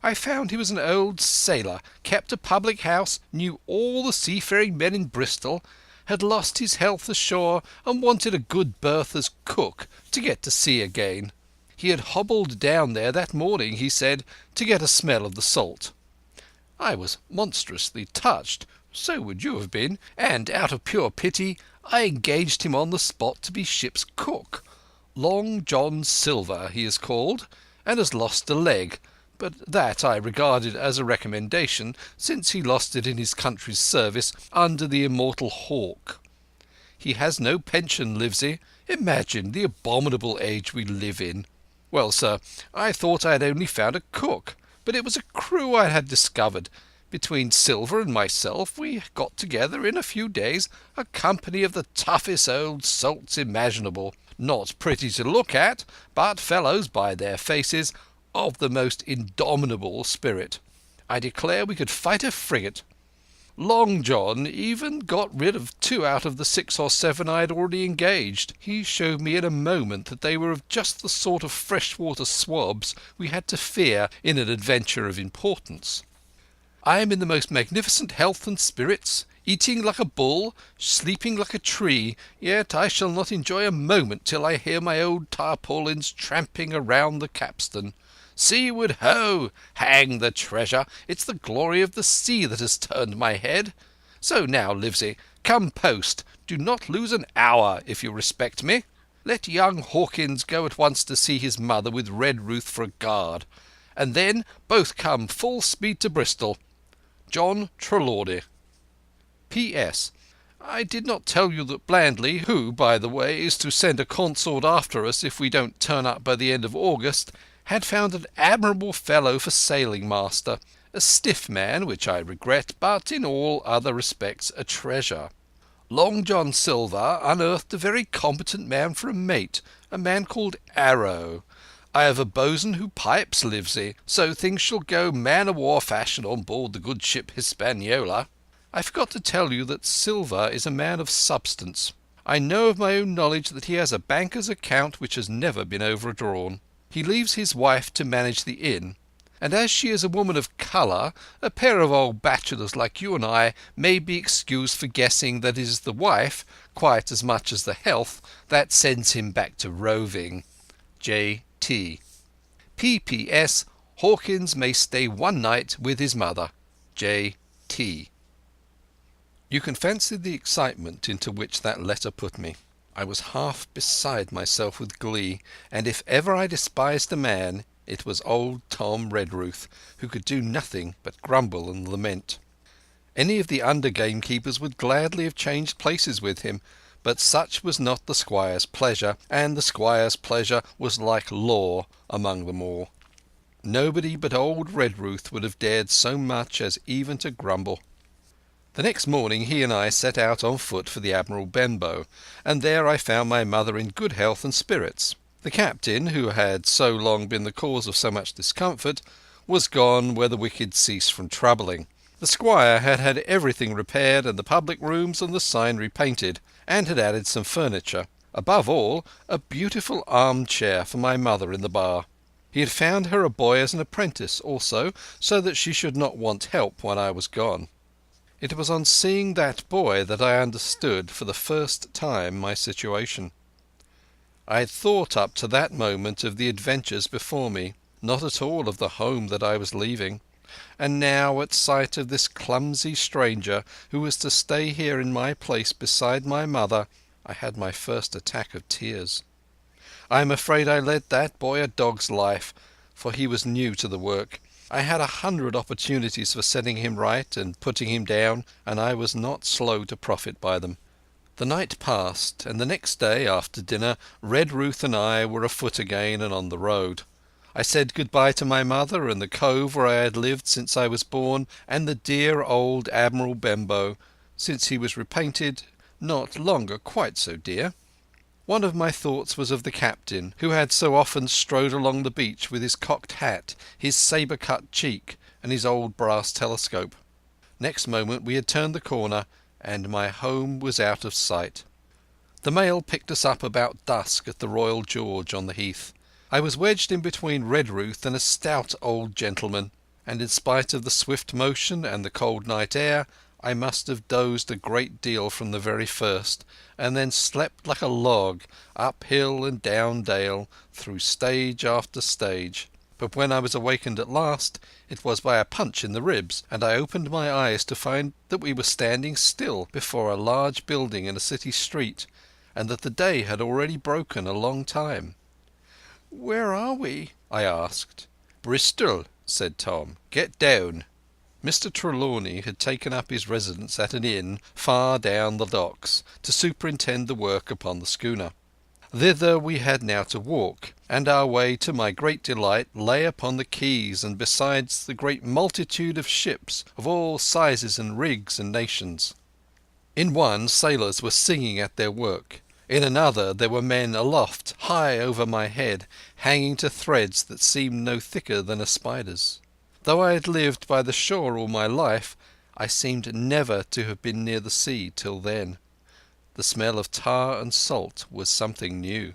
I found he was an old sailor, kept a public house, knew all the seafaring men in Bristol, had lost his health ashore, and wanted a good berth as cook to get to sea again. He had hobbled down there that morning, he said, to get a smell of the salt. I was monstrously touched, so would you have been, and out of pure pity I engaged him on the spot to be ship's cook. Long John Silver he is called, and has lost a leg, but that I regarded as a recommendation, since he lost it in his country's service under the immortal Hawke. He has no pension, Livesey. Imagine the abominable age we live in. Well, sir, I thought I had only found a cook, but it was a crew I had discovered. Between Silver and myself we got together in a few days a company of the toughest old salts imaginable, not pretty to look at, but fellows by their faces of the most indomitable spirit. I declare we could fight a frigate. Long John even got rid of 2 out of the 6 or 7 I had already engaged. He showed me in a moment that they were of just the sort of freshwater swabs we had to fear in an adventure of importance. I am in the most magnificent health and spirits, eating like a bull, sleeping like a tree, yet I shall not enjoy a moment till I hear my old tarpaulins tramping around the capstan. Seaward ho! Hang the treasure! It's the glory of the sea that has turned my head. So now, Livesey, come post. Do not lose an hour, if you respect me. Let young Hawkins go at once to see his mother with Redruth for a guard, and then both come full speed to Bristol. John Trelawney. P.S. I did not tell you that Blandley, who, by the way, is to send a consort after us if we don't turn up by the end of August, had found an admirable fellow for sailing master, a stiff man, which I regret, but in all other respects a treasure. Long John Silver unearthed a very competent man for a mate, a man called Arrow. I have a boatswain who pipes, Livesey, so things shall go man-of-war fashion on board the good ship Hispaniola. I forgot to tell you that Silver is a man of substance. I know of my own knowledge that he has a banker's account which has never been overdrawn. He leaves his wife to manage the inn, and as she is a woman of colour, a pair of old bachelors like you and I may be excused for guessing that it is the wife, quite as much as the health, that sends him back to roving. J.T. P.P.S. Hawkins may stay 1 night with his mother. J.T. You can fancy the excitement into which that letter put me. I was half beside myself with glee, and if ever I despised a man, it was old Tom Redruth, who could do nothing but grumble and lament. Any of the under gamekeepers would gladly have changed places with him, but such was not the squire's pleasure, and the squire's pleasure was like law among them all. Nobody but old Redruth would have dared so much as even to grumble. The next morning he and I set out on foot for the Admiral Benbow, and there I found my mother in good health and spirits. The captain, who had so long been the cause of so much discomfort, was gone where the wicked cease from troubling. The squire had had everything repaired and the public rooms and the sign repainted, and had added some furniture. Above all, a beautiful armchair for my mother in the bar. He had found her a boy as an apprentice also, so that she should not want help when I was gone. It was on seeing that boy that I understood for the first time my situation. I had thought up to that moment of the adventures before me, not at all of the home that I was leaving. And now, at sight of this clumsy stranger who was to stay here in my place beside my mother, I had my first attack of tears. I am afraid I led that boy a dog's life, for he was new to the work. I had 100 opportunities for setting him right and putting him down, and I was not slow to profit by them. The night passed, and the next day after dinner Redruth and I were afoot again and on the road. I said goodbye to my mother and the cove where I had lived since I was born, and the dear old Admiral Benbow, since he was repainted, not longer quite so dear. One of my thoughts was of the captain, who had so often strode along the beach with his cocked hat, his sabre-cut cheek, and his old brass telescope. Next moment we had turned the corner, and my home was out of sight. The mail picked us up about dusk at the Royal George on the heath. I was wedged in between Redruth and a stout old gentleman, and in spite of the swift motion and the cold night air, I must have dozed a great deal from the very first, and then slept like a log, up hill and down dale, through stage after stage. But when I was awakened at last, it was by a punch in the ribs, and I opened my eyes to find that we were standing still before a large building in a city street, and that the day had already broken a long time. "Where are we?" I asked. "Bristol," said Tom. "Get down." Mr Trelawney had taken up his residence at an inn far down the docks to superintend the work upon the schooner. Thither we had now to walk, and our way, to my great delight, lay upon the quays and besides the great multitude of ships of all sizes and rigs and nations. In one, sailors were singing at their work. In another there were men aloft, high over my head, hanging to threads that seemed no thicker than a spider's. Though I had lived by the shore all my life, I seemed never to have been near the sea till then. The smell of tar and salt was something new.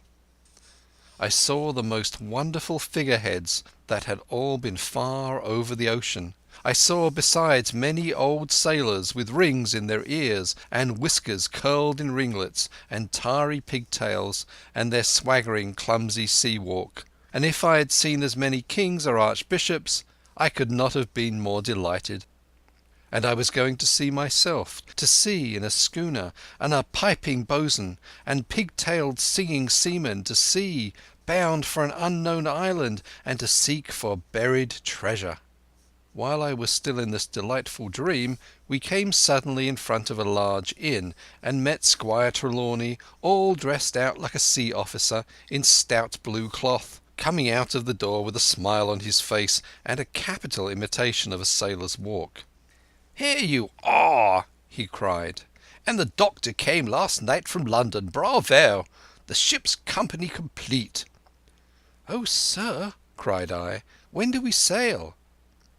I saw the most wonderful figureheads that had all been far over the ocean. I saw besides many old sailors with rings in their ears and whiskers curled in ringlets and tarry pigtails and their swaggering clumsy sea walk. And if I had seen as many kings or archbishops, I could not have been more delighted. And I was going to sea myself, to sea in a schooner, and a piping boatswain, and pig-tailed singing seamen, to sea, bound for an unknown island, and to seek for buried treasure. While I was still in this delightful dream, we came suddenly in front of a large inn, and met Squire Trelawney, all dressed out like a sea officer, in stout blue cloth, coming out of the door with a smile on his face and a capital imitation of a sailor's walk. "Here you are!" he cried. "And the doctor came last night from London. Bravo! The ship's company complete." "Oh, sir," cried I, "when do we sail?"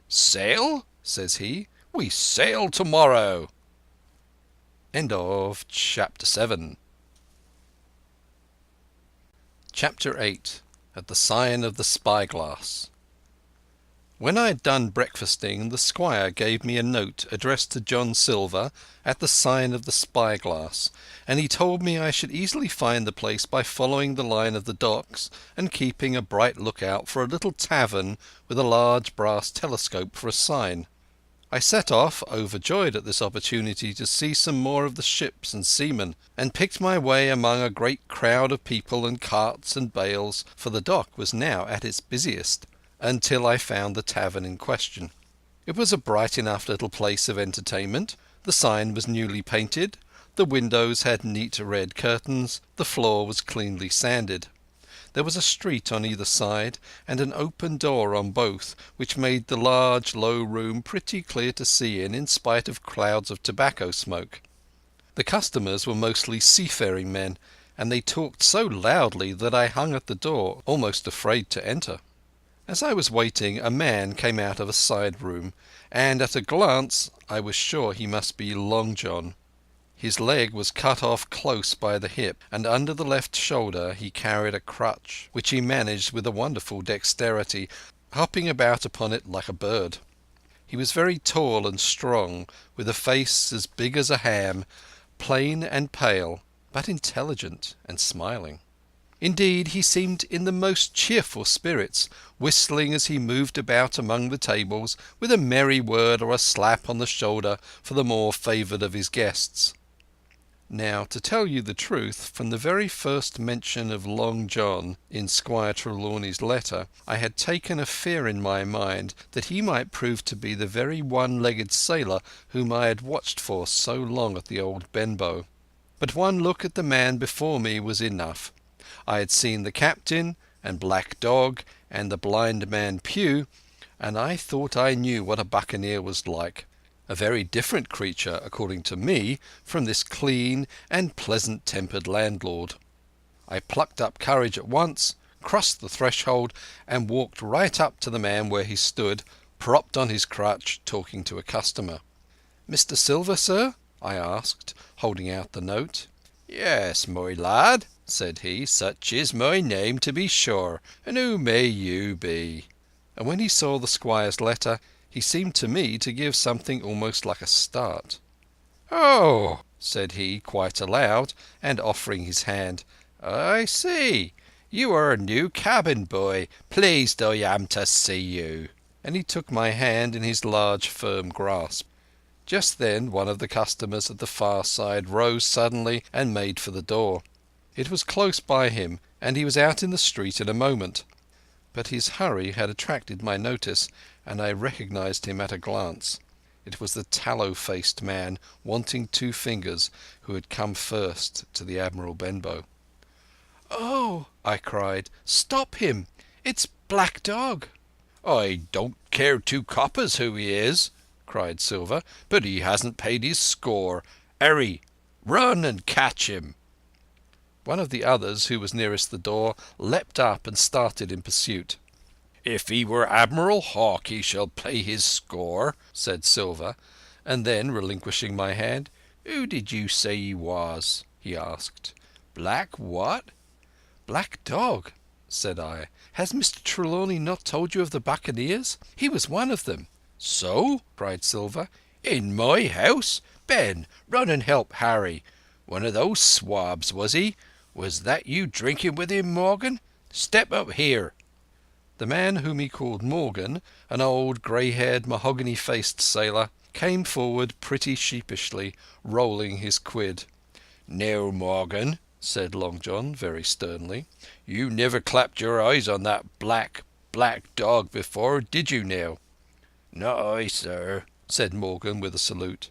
"Sail?" says he. "We sail tomorrow." Chapter 7. Chapter 8. At the sign of the spyglass. When I had done breakfasting, the squire gave me a note addressed to John Silver at the sign of the spyglass, and he told me I should easily find the place by following the line of the docks and keeping a bright lookout for a little tavern with a large brass telescope for a sign. I set off, overjoyed at this opportunity to see some more of the ships and seamen, and picked my way among a great crowd of people and carts and bales, for the dock was now at its busiest, until I found the tavern in question. It was a bright enough little place of entertainment. The sign was newly painted, the windows had neat red curtains, the floor was cleanly sanded. There was a street on either side, and an open door on both, which made the large low room pretty clear to see in spite of clouds of tobacco smoke. The customers were mostly seafaring men, and they talked so loudly that I hung at the door, almost afraid to enter. As I was waiting, a man came out of a side room, and at a glance I was sure he must be Long John. His leg was cut off close by the hip, and under the left shoulder he carried a crutch, which he managed with a wonderful dexterity, hopping about upon it like a bird. He was very tall and strong, with a face as big as a ham, plain and pale, but intelligent and smiling. Indeed, he seemed in the most cheerful spirits, whistling as he moved about among the tables, with a merry word or a slap on the shoulder for the more favoured of his guests. Now, to tell you the truth, from the very first mention of Long John in Squire Trelawney's letter, I had taken a fear in my mind that he might prove to be the very one-legged sailor whom I had watched for so long at the old Benbow. But one look at the man before me was enough. I had seen the captain, and Black Dog, and the blind man Pugh, and I thought I knew what a buccaneer was like. A very different creature, according to me, from this clean and pleasant-tempered landlord. I plucked up courage at once, crossed the threshold, and walked right up to the man where he stood, propped on his crutch, talking to a customer. "Mr. Silver, sir?" I asked, holding out the note. "Yes, my lad," said he, "such is my name, to be sure. And who may you be?" And when he saw the squire's letter, he seemed to me to give something almost like a start. "Oh," said he quite aloud, and offering his hand, "I see. You are a new cabin boy. Pleased I am to see you." And he took my hand in his large firm grasp. Just then one of the customers at the far side rose suddenly and made for the door. It was close by him, and he was out in the street in a moment. But his hurry had attracted my notice, and I recognized him at a glance. It was the tallow-faced man, wanting 2 fingers, who had come first to the Admiral Benbow. "Oh," I cried, "stop him! It's Black Dog." "I don't care 2 coppers who he is," cried Silver, "but he hasn't paid his score. Hurry, run and catch him." One of the others, who was nearest the door, leapt up and started in pursuit. "If he were Admiral Hawke he shall pay his score," said Silver, and then, relinquishing my hand, "Who did you say he was?" he asked. "Black what?" "Black Dog," said I. "Has Mr. Trelawney not told you of the buccaneers? He was one of them." "So?" cried Silver. "In my house? Ben, run and help Harry. One of those swabs, was he? Was that you drinking with him, Morgan? Step up here." The man whom he called Morgan, an old grey-haired, mahogany-faced sailor, came forward pretty sheepishly, rolling his quid. "Now, Morgan," said Long John very sternly, "you never clapped your eyes on that black dog before, did you now?" "Not I, sir," said Morgan with a salute.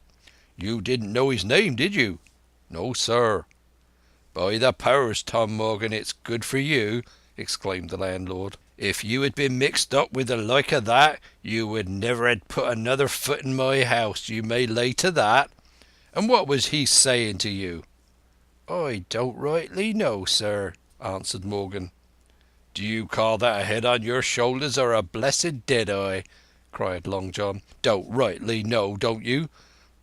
"You didn't know his name, did you?" "No, sir." "By the powers, Tom Morgan, it's good for you," exclaimed the landlord. "If you had been mixed up with the like of that, you would never have put another foot in my house, you may lay to that. And what was he saying to you?" "I don't rightly know, sir," answered Morgan. "Do you call that a head on your shoulders or a blessed dead-eye?" cried Long John. "Don't rightly know, don't you?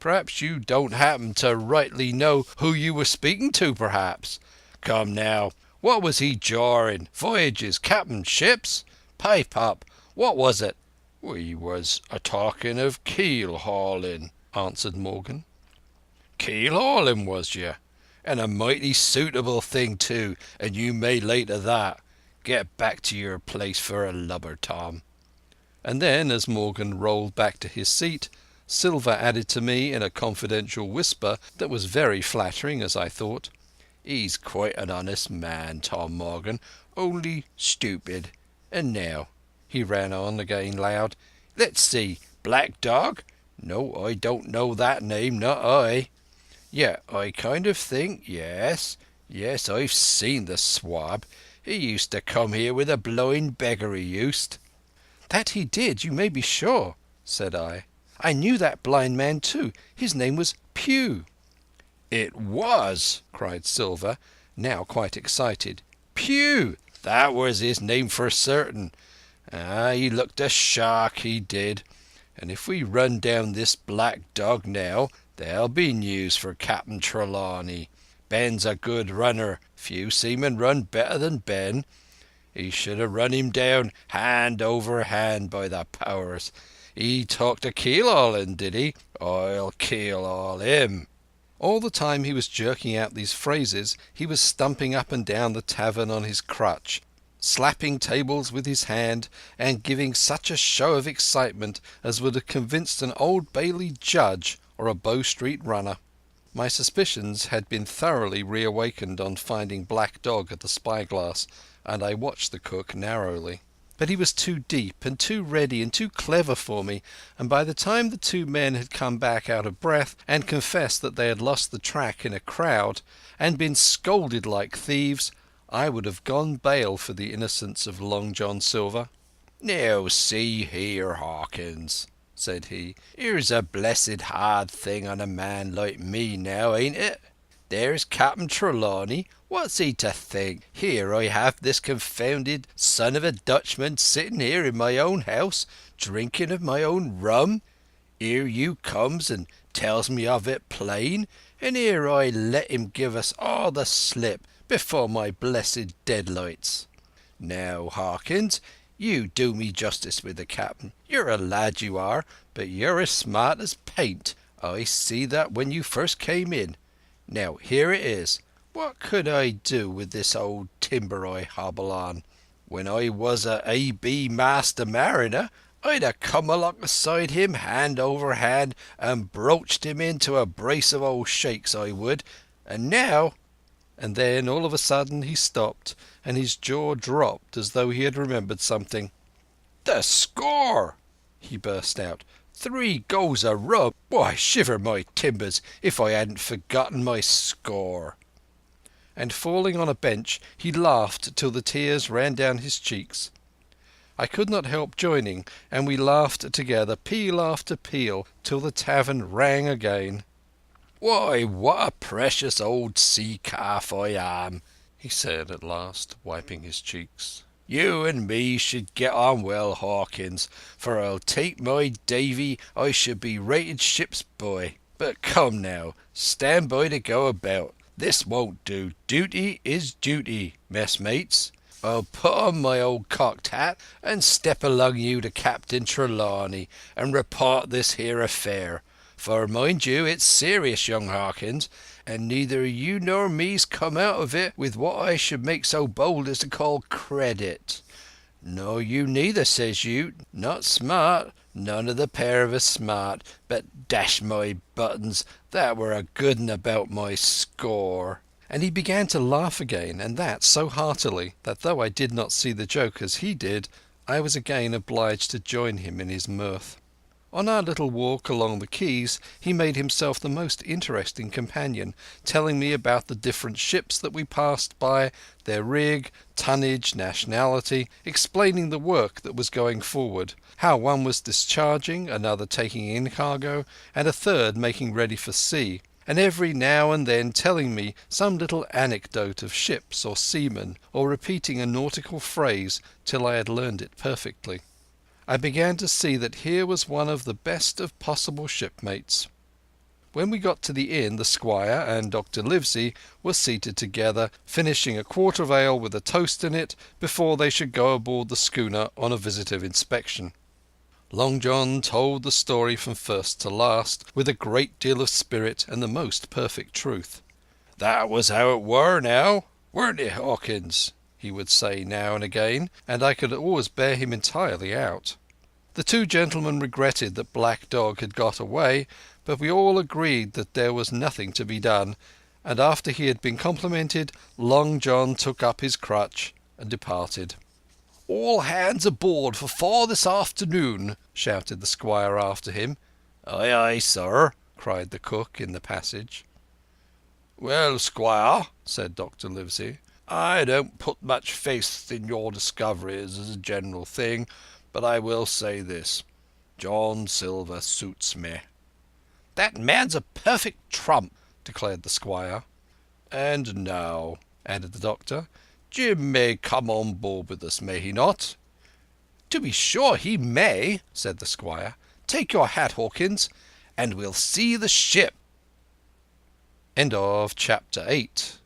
Perhaps you don't happen to rightly know who you were speaking to, perhaps? Come now, what was he jawing? Voyages, captain, ships? Pipe up, what was it?" "We was a-talking of keel-hauling," answered Morgan. "Keel-hauling, was you? And a mighty suitable thing too, and you may lay to that. Get back to your place for a lubber, Tom." And then, as Morgan rolled back to his seat, Silver added to me in a confidential whisper that was very flattering, as I thought, "He's quite an honest man, Tom Morgan, only stupid. And now," he ran on again loud, "let's see, Black Dog? No, I don't know that name, not I. Yet I kind of think, yes, I've seen the swab. He used to come here with a blowing beggar, he used." "That he did, you may be sure," said I. "I knew that blind man too. His name was Pew." "It was!" cried Silver, now quite excited. "Pew! That was his name for certain. Ah, he looked a shark, he did. And if we run down this Black Dog now, there'll be news for Captain Trelawney. Ben's a good runner. Few seamen run better than Ben. He should have run him down hand over hand, by the powers. He talked to keel-hauling, did he? I'll keel-haul him." All the time he was jerking out these phrases he was stumping up and down the tavern on his crutch, slapping tables with his hand, and giving such a show of excitement as would have convinced an Old Bailey judge or a Bow Street runner. My suspicions had been thoroughly reawakened on finding Black Dog at the spyglass, and I watched the cook narrowly. But he was too deep and too ready and too clever for me, and by the time the two men had come back out of breath and confessed that they had lost the track in a crowd and been scolded like thieves, I would have gone bail for the innocence of Long John Silver. "Now see here, Hawkins," said he. "Here's a blessed hard thing on a man like me now, ain't it? There's Captain Trelawney. What's he to think? Here I have this confounded son of a Dutchman sitting here in my own house, drinking of my own rum. Here you comes and tells me of it plain, and here I let him give us all the slip before my blessed deadlights. Now, Hawkins, you do me justice with the captain. You're a lad, you are, but you're as smart as paint. I see that when you first came in. Now, here it is. What could I do with this old timber I hobble on? When I was a A.B. master mariner, I'd have come alongside him hand over hand and broached him into a brace of old shakes, I would. And now—" And then all of a sudden he stopped, and his jaw dropped as though he had remembered something. "The score!" he burst out. "3 goes of rum! Why, shiver my timbers if I hadn't forgotten my score." And falling on a bench, he laughed till the tears ran down his cheeks. I could not help joining, and we laughed together, peal after peal, till the tavern rang again. "Why, what a precious old sea calf I am," he said at last, wiping his cheeks. "You and me should get on well, Hawkins, for I'll take my Davy I should be rated ship's boy. But come now, stand by to go about. This won't do. Duty is duty, messmates. I'll put on my old cocked hat and step along you to Captain Trelawney and report this here affair. For mind you, it's serious, young Hawkins, and neither you nor me's come out of it with what I should make so bold as to call credit. No, you neither, says you. Not smart. None of the pair of us smart. But dash my buttons, that were a good un about my score." And he began to laugh again, and that so heartily that though I did not see the joke as he did, I was again obliged to join him in his mirth. On our little walk along the quays he made himself the most interesting companion, telling me about the different ships that we passed by, their rig, tonnage, nationality, explaining the work that was going forward, how one was discharging, another taking in cargo, and a third making ready for sea, and every now and then telling me some little anecdote of ships or seamen, or repeating a nautical phrase till I had learned it perfectly. I began to see that here was one of the best of possible shipmates. When we got to the inn, the squire and Dr. Livesey were seated together, finishing a quart of ale with a toast in it before they should go aboard the schooner on a visit of inspection. Long John told the story from first to last, with a great deal of spirit and the most perfect truth. "That was how it were now, weren't it, Hawkins?" he would say now and again, and I could always bear him entirely out. The two gentlemen regretted that Black Dog had got away, but we all agreed that there was nothing to be done, and after he had been complimented, Long John took up his crutch and departed. "All hands aboard for 4 this afternoon," shouted the squire after him. "Aye, aye, sir," cried the cook in the passage. "Well, squire," said Dr. Livesey, "I don't put much faith in your discoveries as a general thing, but I will say this. John Silver suits me." "That man's a perfect trump," declared the squire. "And now," added the doctor, "Jim may come on board with us, may he not?" "To be sure he may," said the squire. "Take your hat, Hawkins, and we'll see the ship." Chapter 8